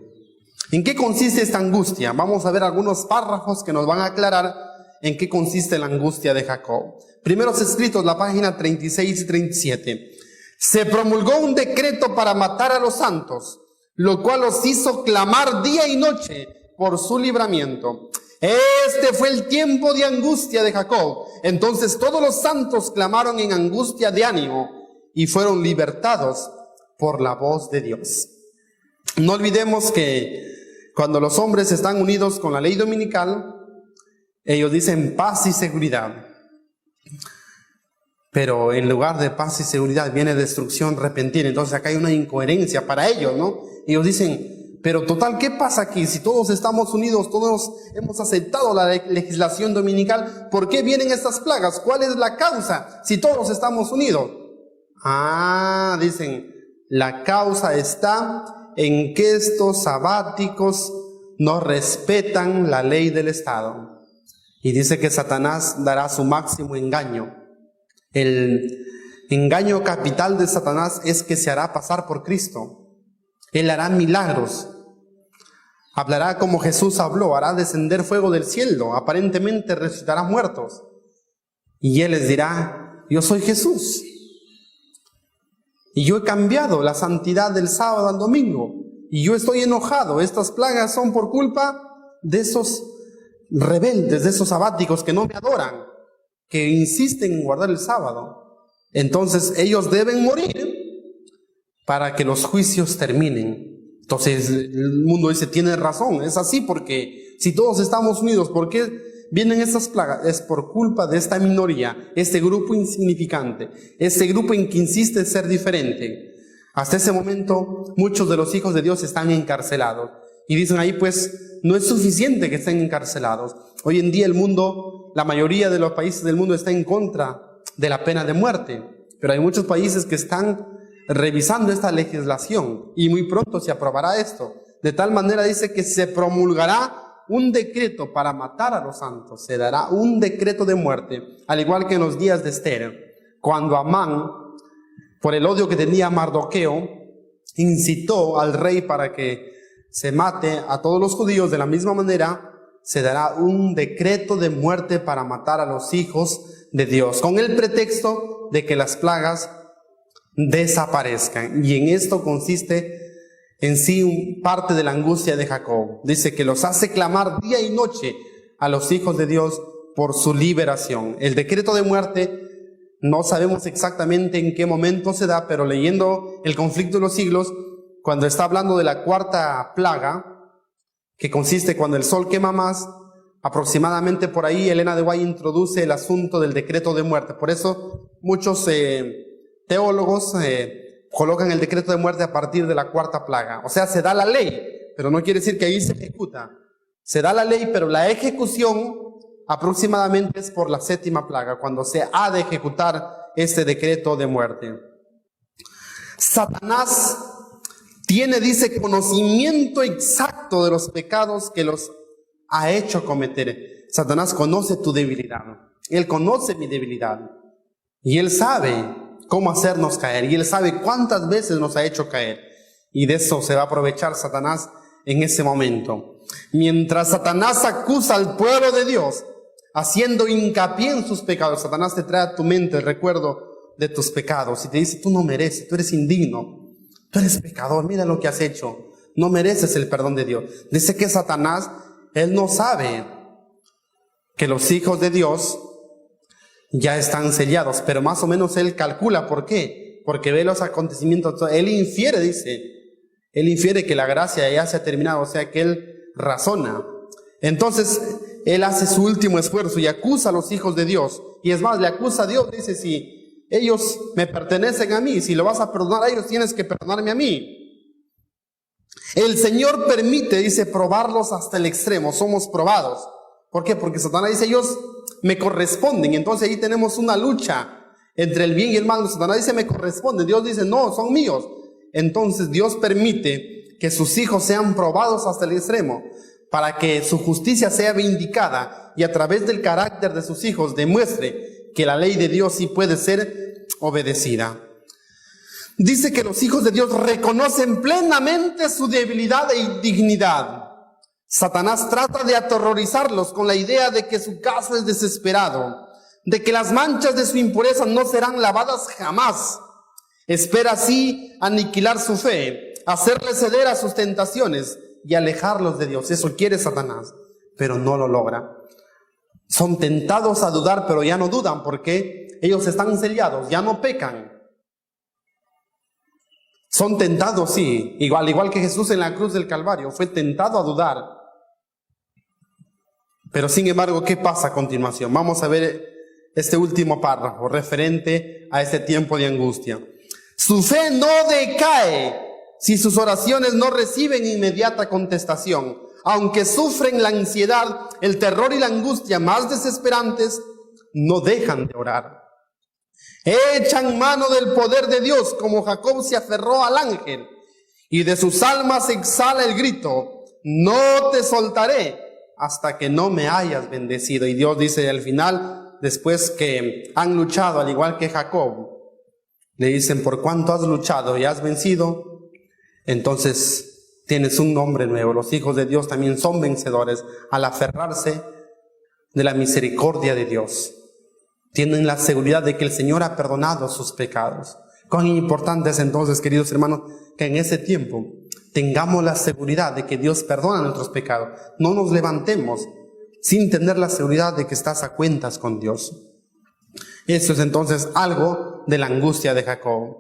¿En qué consiste esta angustia? Vamos a ver algunos párrafos que nos van a aclarar en qué consiste la angustia de Jacob. Primeros escritos, la página 36 y 37. Se promulgó un decreto para matar a los santos, lo cual los hizo clamar día y noche por su libramiento. Este fue el tiempo de angustia de Jacob. Entonces todos los santos clamaron en angustia de ánimo y fueron libertados por la voz de Dios. No olvidemos que cuando los hombres están unidos con la ley dominical, ellos dicen paz y seguridad. Pero en lugar de paz y seguridad viene destrucción repentina. Entonces acá hay una incoherencia para ellos, ¿no? Ellos dicen, pero total, ¿qué pasa aquí? Si todos estamos unidos, todos hemos aceptado la legislación dominical, ¿por qué vienen estas plagas? ¿Cuál es la causa si todos estamos unidos? Dicen, la causa está en que estos sabáticos no respetan la ley del Estado. Y dice que Satanás dará su máximo engaño. El engaño capital de Satanás es que se hará pasar por Cristo. Él hará milagros. Hablará como Jesús habló, hará descender fuego del cielo, aparentemente resucitará muertos. Y Él les dirá, yo soy Jesús. Y yo he cambiado la santidad del sábado al domingo. Y yo estoy enojado. Estas plagas son por culpa de esos rebeldes, de esos sabáticos que no me adoran, que insisten en guardar el sábado. Entonces ellos deben morir para que los juicios terminen. Entonces el mundo dice, tiene razón, es así, porque si todos estamos unidos, ¿por qué vienen estas plagas? Es por culpa de esta minoría, este grupo insignificante, este grupo en que insiste en ser diferente. Hasta ese momento muchos de los hijos de Dios están encarcelados. Y dicen ahí, pues, no es suficiente que estén encarcelados. Hoy en día el mundo, la mayoría de los países del mundo está en contra de la pena de muerte. Pero hay muchos países que están revisando esta legislación y muy pronto se aprobará esto. De tal manera dice que se promulgará un decreto para matar a los santos. Se dará un decreto de muerte, al igual que en los días de Esther, cuando Amán, por el odio que tenía a Mardoqueo, incitó al rey para que se mate a todos los judíos. De la misma manera se dará un decreto de muerte para matar a los hijos de Dios, con el pretexto de que las plagas desaparezcan. Y en esto consiste en sí parte de la angustia de Jacob. Dice que los hace clamar día y noche a los hijos de Dios por su liberación. El decreto de muerte no sabemos exactamente en qué momento se da, pero leyendo el conflicto de los siglos, cuando está hablando de la cuarta plaga, que consiste cuando el sol quema más, aproximadamente por ahí Elena de White introduce el asunto del decreto de muerte. Por eso muchos teólogos colocan el decreto de muerte a partir de la cuarta plaga. O sea, se da la ley, pero no quiere decir que ahí se ejecuta. Se da la ley, pero la ejecución aproximadamente es por la séptima plaga, cuando se ha de ejecutar este decreto de muerte. Satanás tiene, dice, conocimiento exacto de los pecados que los ha hecho cometer. Satanás conoce tu debilidad. Él conoce mi debilidad. Y él sabe cómo hacernos caer. Y él sabe cuántas veces nos ha hecho caer. Y de eso se va a aprovechar Satanás en ese momento. Mientras Satanás acusa al pueblo de Dios, haciendo hincapié en sus pecados, Satanás te trae a tu mente el recuerdo de tus pecados. Y te dice, tú no mereces, tú eres indigno. Tú eres pecador, mira lo que has hecho. No mereces el perdón de Dios. Dice que Satanás, él no sabe que los hijos de Dios ya están sellados, pero más o menos él calcula. ¿Por qué? Porque ve los acontecimientos. Él infiere, dice, él infiere que la gracia ya se ha terminado, o sea que él razona. Entonces, él hace su último esfuerzo y acusa a los hijos de Dios. Y es más, le acusa a Dios, dice, si ellos me pertenecen a mí, si lo vas a perdonar a ellos, tienes que perdonarme a mí. El Señor permite, dice, probarlos hasta el extremo. Somos probados. ¿Por qué? Porque Satanás dice, ellos me corresponden. Entonces ahí tenemos una lucha entre el bien y el mal. Satanás dice, me corresponden. Dios dice, no, son míos. Entonces Dios permite que sus hijos sean probados hasta el extremo, para que su justicia sea vindicada y a través del carácter de sus hijos demuestre que la ley de Dios sí puede ser obedecida. Dice que los hijos de Dios reconocen plenamente su debilidad e indignidad. Satanás trata de aterrorizarlos con la idea de que su caso es desesperado, de que las manchas de su impureza no serán lavadas jamás. Espera así aniquilar su fe, hacerle ceder a sus tentaciones y alejarlos de Dios. Eso quiere Satanás, pero no lo logra. Son tentados a dudar, pero ya no dudan porque ellos están sellados, ya no pecan. Son tentados, sí, igual que Jesús en la cruz del Calvario, fue tentado a dudar. Pero sin embargo, ¿qué pasa a continuación? Vamos a ver este último párrafo referente a este tiempo de angustia. Su fe no decae si sus oraciones no reciben inmediata contestación. Aunque sufren la ansiedad, el terror y la angustia más desesperantes, no dejan de orar. Echan mano del poder de Dios, como Jacob se aferró al ángel, y de sus almas exhala el grito: no te soltaré hasta que no me hayas bendecido. Y Dios dice al final, después que han luchado al igual que Jacob, le dicen: por cuánto has luchado y has vencido, entonces tienes un nombre nuevo. Los hijos de Dios también son vencedores al aferrarse de la misericordia de Dios. Tienen la seguridad de que el Señor ha perdonado sus pecados. Cuán importante es entonces, queridos hermanos, que en ese tiempo tengamos la seguridad de que Dios perdona nuestros pecados. No nos levantemos sin tener la seguridad de que estás a cuentas con Dios. Esto es entonces algo de la angustia de Jacob.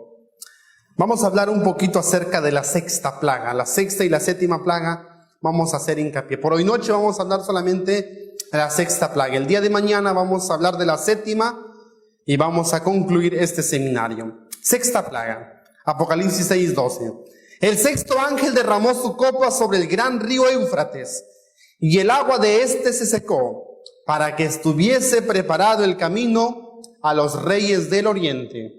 Vamos a hablar un poquito acerca de la sexta plaga. La sexta y la séptima plaga vamos a hacer hincapié. Por hoy noche vamos a hablar solamente de la sexta plaga. El día de mañana vamos a hablar de la séptima y vamos a concluir este seminario. Sexta plaga, Apocalipsis 6:12. El sexto ángel derramó su copa sobre el gran río Éufrates, y el agua de éste se secó, para que estuviese preparado el camino a los reyes del oriente.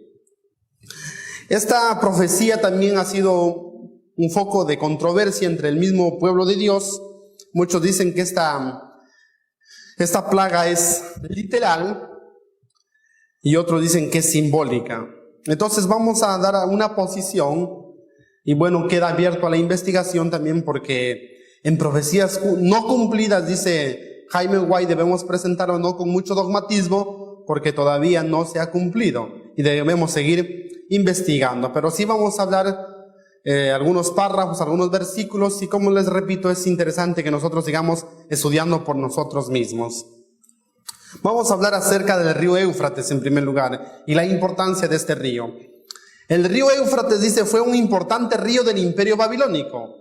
Esta profecía también ha sido un foco de controversia entre el mismo pueblo de Dios. Muchos dicen que esta plaga es literal y otros dicen que es simbólica. Entonces vamos a dar una posición y bueno, queda abierto a la investigación también porque en profecías no cumplidas, dice Jaime White, debemos presentarlo no con mucho dogmatismo porque todavía no se ha cumplido y debemos seguir investigando. Pero sí vamos a hablar algunos párrafos, algunos versículos y como les repito, es interesante que nosotros sigamos estudiando por nosotros mismos. Vamos a hablar acerca del río Éufrates en primer lugar y la importancia de este río. El río Éufrates, dice, fue un importante río del imperio babilónico.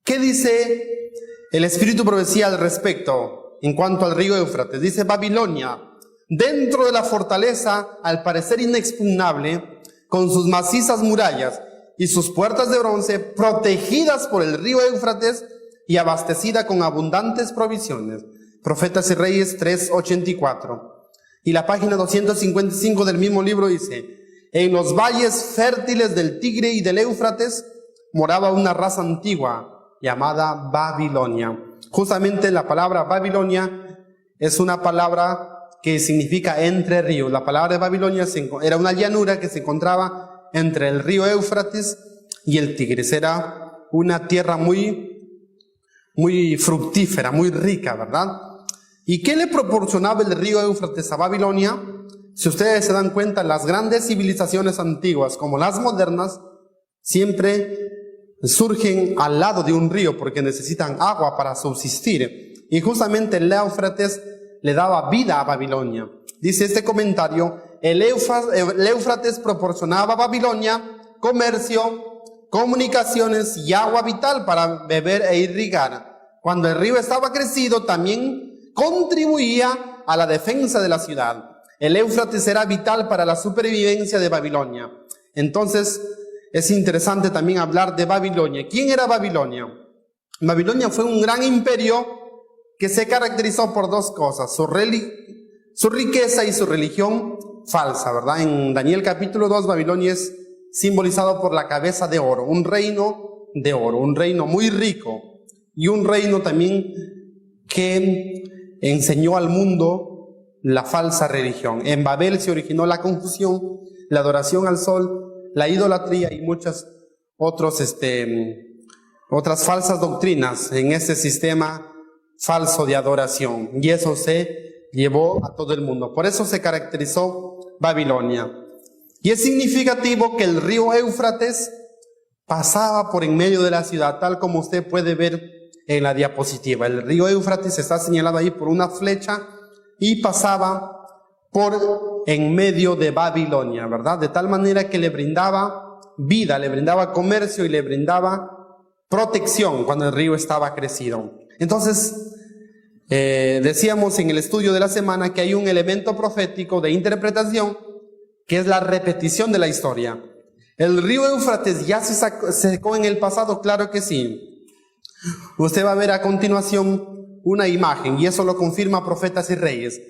¿Qué dice el Espíritu Profecía al respecto en cuanto al río Éufrates? Dice: Babilonia, dentro de la fortaleza, al parecer inexpugnable, con sus macizas murallas y sus puertas de bronce, protegidas por el río Éufrates y abastecida con abundantes provisiones. Profetas y Reyes 3:84. Y la página 255 del mismo libro dice: en los valles fértiles del Tigre y del Éufrates moraba una raza antigua llamada Babilonia. Justamente la palabra Babilonia es una palabra que significa entre ríos. La palabra de Babilonia era una llanura que se encontraba entre el río Éufrates y el Tigris. Era una tierra muy fructífera, muy rica, ¿verdad? ¿Y qué le proporcionaba el río Éufrates a Babilonia? Si ustedes se dan cuenta, las grandes civilizaciones antiguas, como las modernas, siempre surgen al lado de un río porque necesitan agua para subsistir. Y justamente el Éufrates le daba vida a Babilonia. Dice este comentario: el Éufrates proporcionaba a Babilonia comercio, comunicaciones y agua vital para beber e irrigar. Cuando el río estaba crecido, también contribuía a la defensa de la ciudad. El Éufrates era vital para la supervivencia de Babilonia. Entonces, es interesante también hablar de Babilonia. ¿Quién era Babilonia? Babilonia fue un gran imperio que se caracterizó por dos cosas: su riqueza y su religión falsa, ¿verdad? En Daniel capítulo 2, Babilonia es simbolizado por la cabeza de oro, un reino de oro, un reino muy rico y un reino también que enseñó al mundo la falsa religión. En Babel se originó la confusión, la adoración al sol, la idolatría y muchas otras falsas doctrinas en ese sistema falso de adoración. Y eso se llevó a todo el mundo. Por eso se caracterizó Babilonia. Y es significativo que el río Éufrates pasaba por en medio de la ciudad, tal como usted puede ver en la diapositiva. El río Éufrates está señalado ahí por una flecha y pasaba por en medio de Babilonia, ¿verdad? De tal manera que le brindaba vida, le brindaba comercio y le brindaba protección cuando el río estaba crecido. Entonces, decíamos en el estudio de la semana que hay un elemento profético de interpretación que es la repetición de la historia. ¿El río Éufrates ya se secó en el pasado? Claro que sí. Usted va a ver a continuación una imagen y eso lo confirma Profetas y Reyes.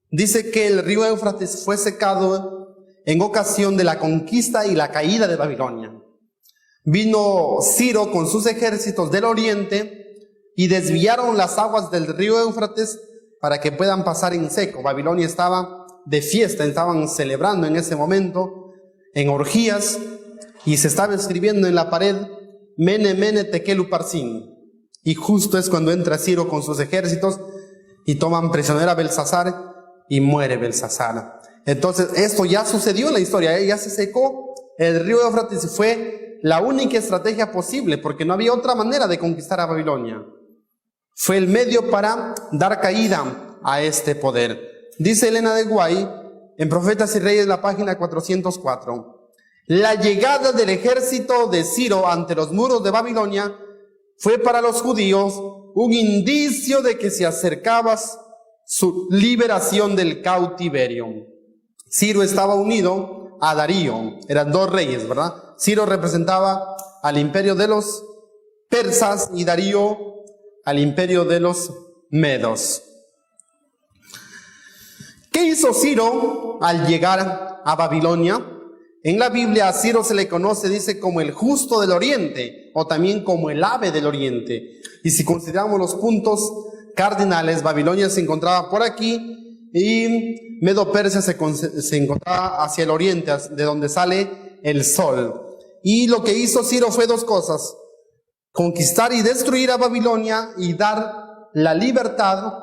Dice que el río Éufrates fue secado en ocasión de la conquista y la caída de Babilonia. Vino Ciro con sus ejércitos del oriente y desviaron las aguas del río Éufrates para que puedan pasar en seco. Babilonia estaba de fiesta, estaban celebrando en ese momento en orgías y se estaba escribiendo en la pared: Mene, Mene, Tekel Uparsin. Y justo es cuando entra Ciro con sus ejércitos y toman prisionero a Belsasar y muere Belsasar. Entonces esto ya sucedió en la historia, ya se secó el río Éufrates y fue la única estrategia posible porque no había otra manera de conquistar a Babilonia. fue el medio para dar caída a este poder. Dice Elena de Guay, en Profetas y Reyes, la página 404, la llegada del ejército de Ciro ante los muros de Babilonia fue para los judíos un indicio de que se acercaba su liberación del cautiverio. Ciro estaba unido a Darío, eran dos reyes, ¿verdad? Ciro representaba al imperio de los persas y Darío al imperio de los medos. ¿Qué hizo Ciro al llegar a Babilonia? En la Biblia a Ciro se le conoce, dice, como el justo del oriente o también como el ave del oriente. Y si consideramos los puntos cardinales, Babilonia se encontraba por aquí y Medo-Persia se encontraba hacia el oriente, de donde sale el sol. Y lo que hizo Ciro fue dos cosas: conquistar y destruir a Babilonia y dar la libertad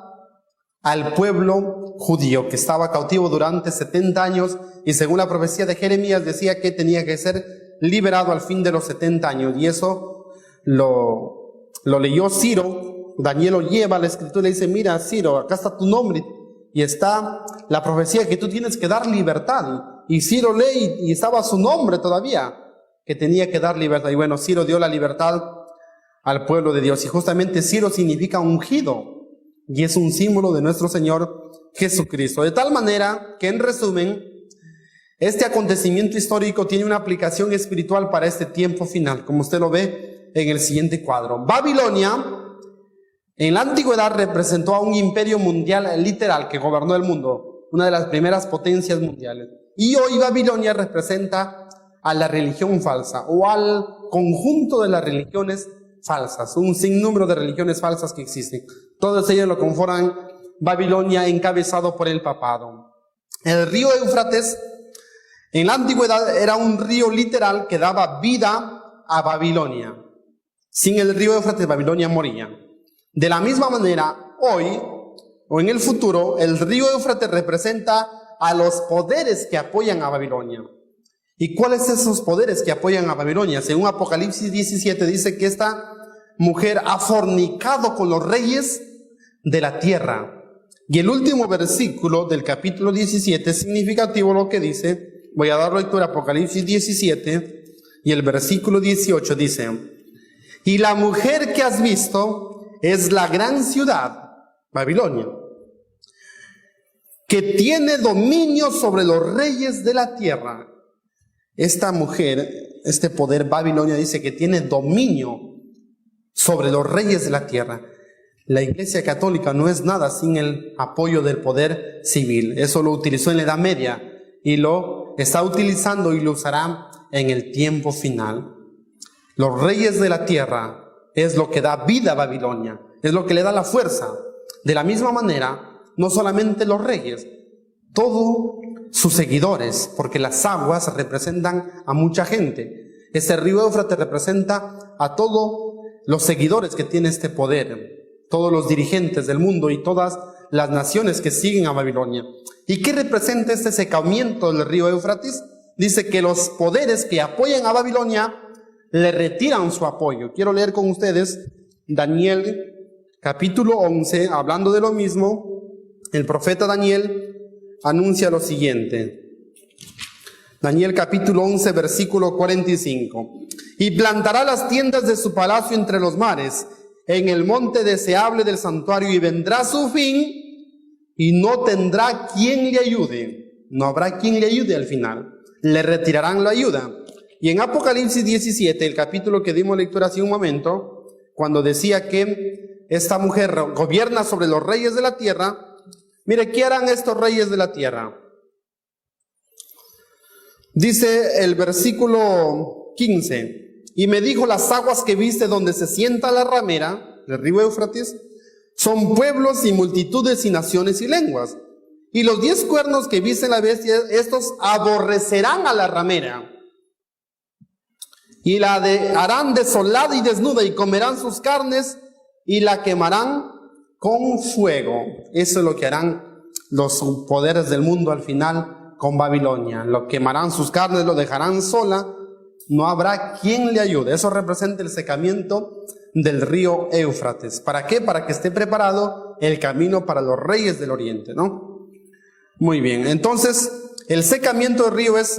al pueblo judío que estaba cautivo durante 70 años y según la profecía de Jeremías decía que tenía que ser liberado al fin de los 70 años y eso lo leyó Ciro. Daniel lo lleva a la escritura y le dice: mira, Ciro, acá está tu nombre y está la profecía que tú tienes que dar libertad. Y Ciro lee y estaba su nombre todavía, que tenía que dar libertad. Y bueno, Ciro dio la libertad al pueblo de Dios y justamente Ciro significa ungido y es un símbolo de nuestro Señor Jesucristo. De tal manera que, en resumen, este acontecimiento histórico tiene una aplicación espiritual para este tiempo final, como usted lo ve en el siguiente cuadro. Babilonia, en la antigüedad, representó a un imperio mundial literal que gobernó el mundo, una de las primeras potencias mundiales. Y hoy Babilonia representa a la religión falsa o al conjunto de las religiones falsas, un sinnúmero de religiones falsas que existen. Todos ellos lo conforman Babilonia, encabezado por el papado. El río Éufrates en la antigüedad era un río literal que daba vida a Babilonia. Sin el río Éufrates, Babilonia moría. De la misma manera, hoy o en el futuro, el río Éufrates representa a los poderes que apoyan a Babilonia. ¿Y cuáles son esos poderes que apoyan a Babilonia? Según Apocalipsis 17 dice que esta mujer ha fornicado con los reyes de la tierra. Y el último versículo del capítulo 17 es significativo lo que dice. Voy a dar lectura a Apocalipsis 17 y el versículo 18 dice: y la mujer que has visto es la gran ciudad, Babilonia, que tiene dominio sobre los reyes de la tierra. Esta mujer, este poder, Babilonia, dice que tiene dominio sobre los reyes de la tierra. La Iglesia Católica no es nada sin el apoyo del poder civil. Eso lo utilizó en la Edad Media y lo está utilizando y lo usará en el tiempo final. Los reyes de la tierra es lo que da vida a Babilonia, es lo que le da la fuerza. De la misma manera, no solamente los reyes, todos sus seguidores, porque las aguas representan a mucha gente. Este río Éufrates representa a todos los seguidores que tiene este poder, todos los dirigentes del mundo y todas las naciones que siguen a Babilonia. ¿Y qué representa este secamiento del río Éufrates? Dice que los poderes que apoyan a Babilonia le retiran su apoyo. Quiero leer con ustedes Daniel capítulo 11, hablando de lo mismo. El profeta Daniel anuncia lo siguiente. Daniel capítulo 11, versículo 45. Y plantará las tiendas de su palacio entre los mares, en el monte deseable del santuario, y vendrá su fin, y no tendrá quien le ayude. No habrá quien le ayude al final. Le retirarán la ayuda. Y en Apocalipsis 17, el capítulo que dimos lectura hace un momento, cuando decía que esta mujer gobierna sobre los reyes de la tierra, mire, ¿qué harán estos reyes de la tierra? Dice el versículo 15, y me dijo: las aguas que viste donde se sienta la ramera, del río Éufrates, son pueblos y multitudes y naciones y lenguas. Y los 10 cuernos que viste en la bestia, estos aborrecerán a la ramera, y la harán desolada y desnuda, y comerán sus carnes, y la quemarán con fuego. Eso es lo que harán los poderes del mundo al final con Babilonia. Lo quemarán sus carnes, lo dejarán sola, no habrá quien le ayude. Eso representa el secamiento del río Éufrates. ¿Para qué? Para que esté preparado el camino para los reyes del oriente, ¿no? Muy bien, entonces el secamiento del río es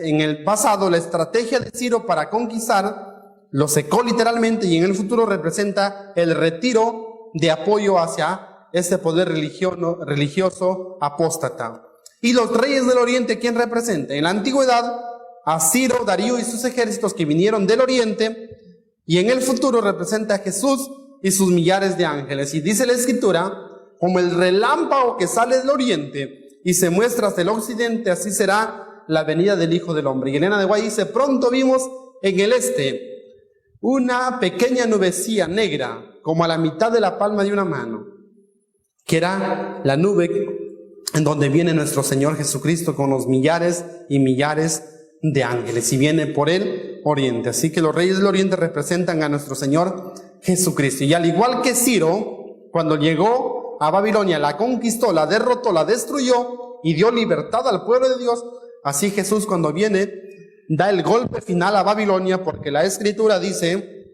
en el pasado la estrategia de Ciro para conquistar, lo secó literalmente, y en el futuro representa el retiro de apoyo hacia este poder religioso apóstata. Y los reyes del oriente, ¿quién representa? En la antigüedad, a Ciro, Darío y sus ejércitos que vinieron del oriente, y en el futuro representa a Jesús y sus millares de ángeles. Y dice la Escritura, como el relámpago que sale del oriente y se muestra hasta el occidente, así será la venida del Hijo del Hombre. Y Elena de Guay dice, pronto vimos en el este una pequeña nubecilla negra, como a la mitad de la palma de una mano, que era la nube en donde viene nuestro Señor Jesucristo con los millares y millares de ángeles, y viene por el oriente. Así que los reyes del oriente representan a nuestro Señor Jesucristo. Y al igual que Ciro, cuando llegó a Babilonia, la conquistó, la derrotó, la destruyó y dio libertad al pueblo de Dios, así Jesús cuando viene da el golpe final a Babilonia, porque la Escritura dice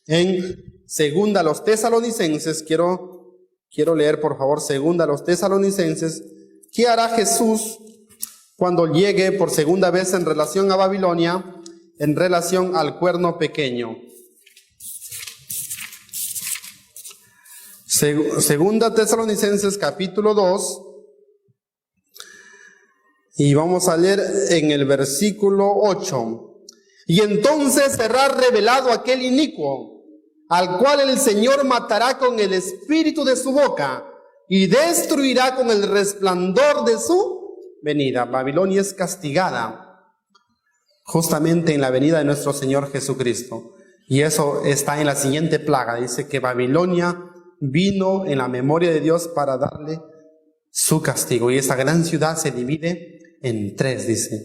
en segunda a los Tesalonicenses, quiero leer por favor segunda a los Tesalonicenses, ¿qué hará Jesús cuando llegue por segunda vez en relación a Babilonia, en relación al cuerno pequeño? Segunda Tesalonicenses capítulo 2, y vamos a leer en el versículo 8. Y entonces será revelado aquel inicuo, al cual el Señor matará con el espíritu de su boca, y destruirá con el resplandor de su venida. Babilonia es castigada justamente en la venida de nuestro Señor Jesucristo. Y eso está en la siguiente plaga. Dice que Babilonia vino en la memoria de Dios para darle su castigo. Y esa gran ciudad se divide en tres, dice.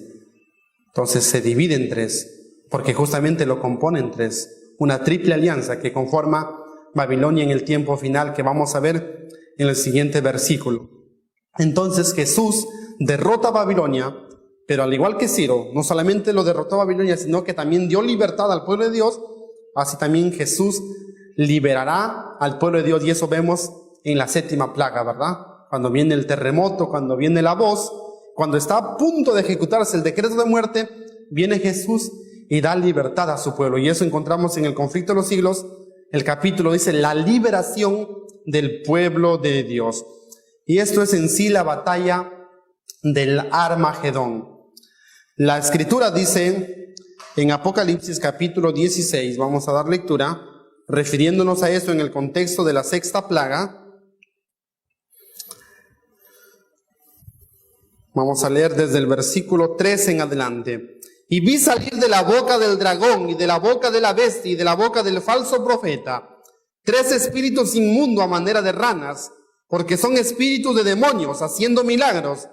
Entonces se divide en tres, porque justamente lo componen tres. Una triple alianza que conforma Babilonia en el tiempo final, que vamos a ver en el siguiente versículo. Entonces Jesús derrota a Babilonia, pero al igual que Ciro, no solamente lo derrotó a Babilonia, sino que también dio libertad al pueblo de Dios. Así también Jesús liberará al pueblo de Dios, y eso vemos en la séptima plaga, ¿verdad? Cuando viene el terremoto, cuando viene la voz, cuando está a punto de ejecutarse el decreto de muerte, viene Jesús y da libertad a su pueblo. Y eso encontramos en el conflicto de los siglos. El capítulo dice la liberación del pueblo de Dios. Y esto es en sí la batalla del Armagedón. La Escritura dice en Apocalipsis capítulo 16, vamos a dar lectura, refiriéndonos a eso en el contexto de la sexta plaga. Vamos a leer desde el versículo 3 en adelante. Y vi salir de la boca del dragón y de la boca de la bestia y de la boca del falso profeta 3 espíritus inmundos a manera de ranas, porque son espíritus de demonios haciendo milagros,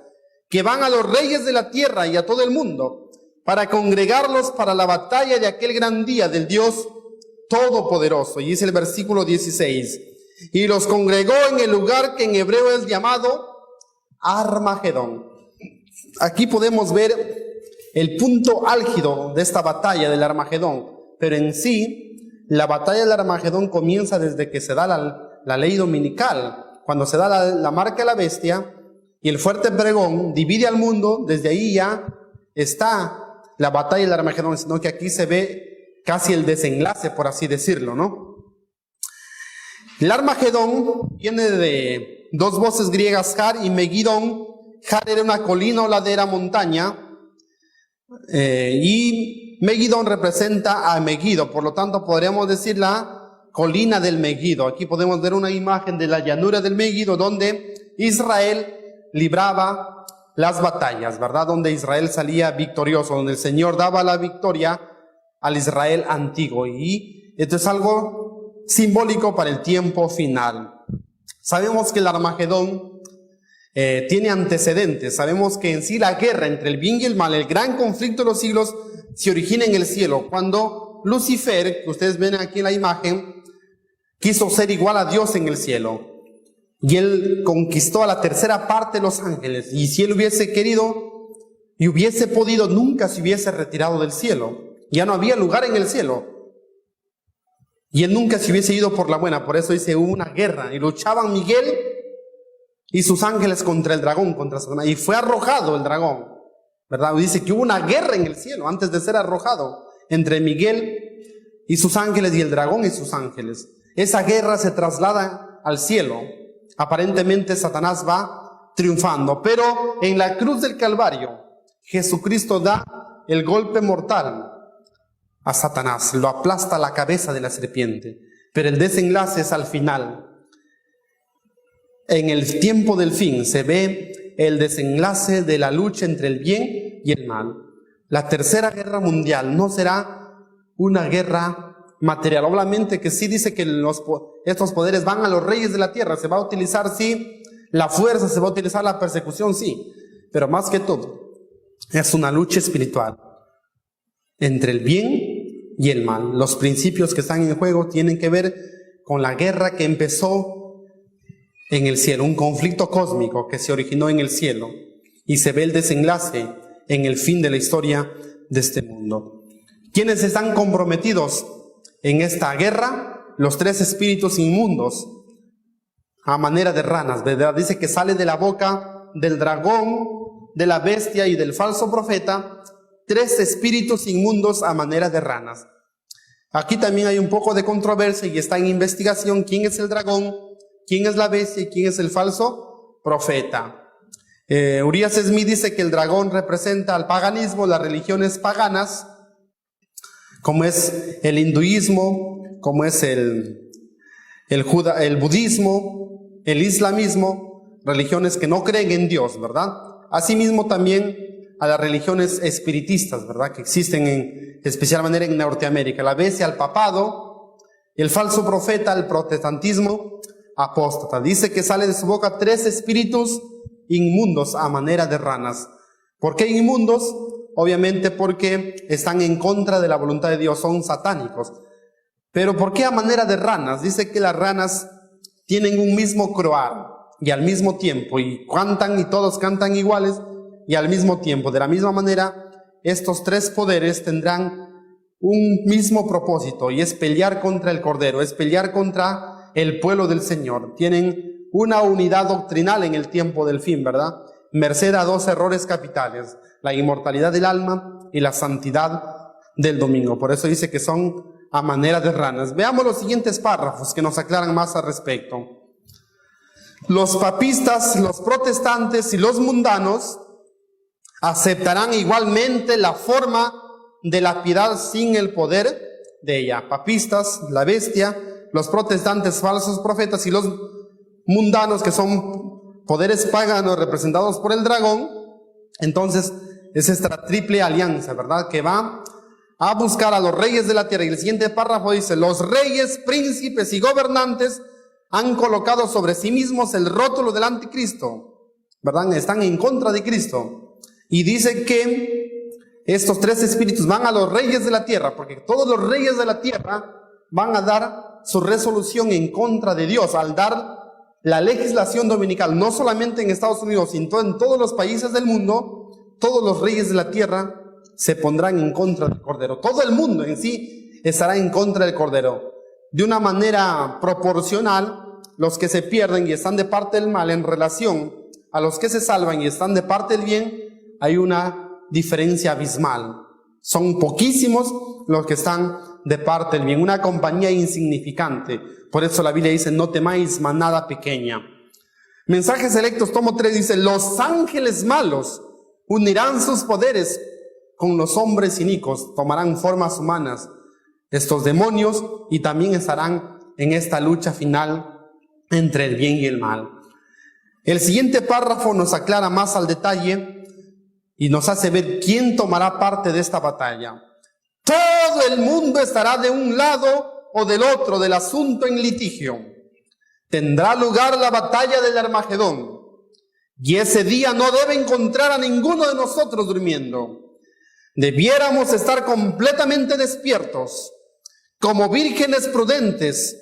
que van a los reyes de la tierra y a todo el mundo, para congregarlos para la batalla de aquel gran día del Dios Todopoderoso. Y dice el versículo 16, y los congregó en el lugar que en hebreo es llamado Armagedón. Aquí podemos ver el punto álgido de esta batalla del Armagedón, pero en sí, la batalla del Armagedón comienza desde que se da la ley dominical, cuando se da la marca de la bestia y el fuerte pregón divide al mundo. Desde ahí ya está la batalla del Armagedón, sino que aquí se ve casi el desenlace, por así decirlo, ¿no? El Armagedón viene de dos voces griegas, Har y Megidón. Har era una colina o ladera, montaña, y Megidón representa a Megido, por lo tanto podríamos decir la colina del Megido. Aquí podemos ver una imagen de la llanura del Megido, donde Israel libraba las batallas, ¿verdad? Donde Israel salía victorioso, donde el Señor daba la victoria al Israel antiguo. Y esto es algo simbólico para el tiempo final. Sabemos que el Armagedón tiene antecedentes. Sabemos que en sí la guerra entre el bien y el mal, el gran conflicto de los siglos, se origina en el cielo, cuando Lucifer, que ustedes ven aquí en la imagen, quiso ser igual a Dios en el cielo, y él conquistó a la tercera parte de los ángeles. Y si él hubiese querido y hubiese podido, nunca se hubiese retirado del cielo. Ya no había lugar en el cielo. Y él nunca se hubiese ido por la buena. Por eso dice, hubo una guerra y luchaban Miguel y sus ángeles contra el dragón, contra Satanás. Y fue arrojado el dragón, ¿verdad? Dice que hubo una guerra en el cielo antes de ser arrojado entre Miguel y sus ángeles y el dragón y sus ángeles. Esa guerra se traslada al cielo. Aparentemente Satanás va triunfando, pero en la cruz del Calvario Jesucristo da el golpe mortal a Satanás, lo aplasta la cabeza de la serpiente, pero el desenlace es al final. En el tiempo del fin se ve el desenlace de la lucha entre el bien y el mal. La tercera guerra mundial no será una guerra material, obviamente que sí dice que estos poderes van a los reyes de la tierra, se va a utilizar sí la fuerza, se va a utilizar la persecución sí, pero más que todo es una lucha espiritual entre el bien y el mal. Los principios que están en juego tienen que ver con la guerra que empezó en el cielo, un conflicto cósmico que se originó en el cielo y se ve el desenlace en el fin de la historia de este mundo. ¿Quiénes están comprometidos en esta guerra? Los tres espíritus inmundos a manera de ranas, ¿verdad? Dice que sale de la boca del dragón, de la bestia y del falso profeta, tres espíritus inmundos a manera de ranas. Aquí también hay un poco de controversia y está en investigación quién es el dragón, quién es la bestia y quién es el falso profeta. Urias Smith dice que el dragón representa al paganismo, las religiones paganas, como es el hinduismo, como es el budismo, el islamismo, religiones que no creen en Dios, ¿verdad? Asimismo también a las religiones espiritistas, ¿verdad? Que existen en especial manera en Norteamérica. La bestia al papado, el falso profeta al protestantismo apóstata. Dice que sale de su boca tres espíritus inmundos a manera de ranas. ¿Por qué inmundos? Obviamente porque están en contra de la voluntad de Dios, son satánicos. Pero ¿por qué a manera de ranas? Dice que las ranas tienen un mismo croar y al mismo tiempo, y cantan y todos cantan iguales y al mismo tiempo. De la misma manera, estos tres poderes tendrán un mismo propósito y es pelear contra el Cordero, es pelear contra el pueblo del Señor. Tienen una unidad doctrinal en el tiempo del fin, ¿verdad? Merced a dos errores capitales, la inmortalidad del alma y la santidad del domingo. Por eso dice que son a manera de ranas. Veamos los siguientes párrafos que nos aclaran más al respecto. Los papistas, los protestantes y los mundanos aceptarán igualmente la forma de la piedad sin el poder de ella. Papistas, la bestia, los protestantes, falsos profetas y los mundanos, que son poderes paganos representados por el dragón. Entonces es esta triple alianza, ¿verdad? Que va a buscar a los reyes de la tierra. Y el siguiente párrafo dice: los reyes, príncipes y gobernantes han colocado sobre sí mismos el rótulo del anticristo, ¿verdad? Están en contra de Cristo. Y dice que estos tres espíritus van a los reyes de la tierra, porque todos los reyes de la tierra van a dar su resolución en contra de Dios, al dar la legislación dominical, no solamente en Estados Unidos, sino en todos los países del mundo. Todos los reyes de la tierra se pondrán en contra del Cordero. Todo el mundo en sí estará en contra del Cordero. De una manera proporcional, los que se pierden y están de parte del mal en relación a los que se salvan y están de parte del bien, hay una diferencia abismal. Son poquísimos los que están de parte del bien, una compañía insignificante. Por eso la Biblia dice: no temáis, manada pequeña. Mensajes Selectos, tomo 3, dice: los ángeles malos unirán sus poderes con los hombres inicuos, tomarán formas humanas estos demonios y también estarán en esta lucha final entre el bien y el mal. El siguiente párrafo nos aclara más al detalle y nos hace ver quién tomará parte de esta batalla. Todo el mundo estará de un lado o del otro del asunto en litigio. Tendrá lugar la batalla del Armagedón, y ese día no debe encontrar a ninguno de nosotros durmiendo. Debiéramos estar completamente despiertos, como vírgenes prudentes,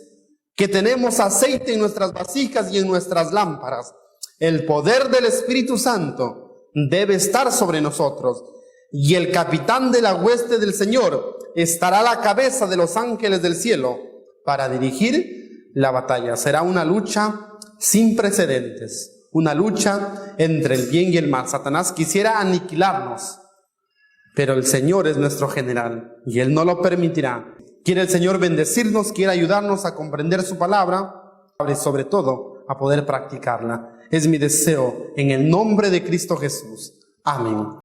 que tenemos aceite en nuestras vasijas y en nuestras lámparas. El poder del Espíritu Santo debe estar sobre nosotros, y el capitán de la hueste del Señor estará a la cabeza de los ángeles del cielo para dirigir la batalla. Será una lucha sin precedentes, una lucha entre el bien y el mal. Satanás quisiera aniquilarnos, pero el Señor es nuestro general y Él no lo permitirá. Quiere el Señor bendecirnos, quiere ayudarnos a comprender su palabra y sobre todo a poder practicarla. Es mi deseo en el nombre de Cristo Jesús. Amén.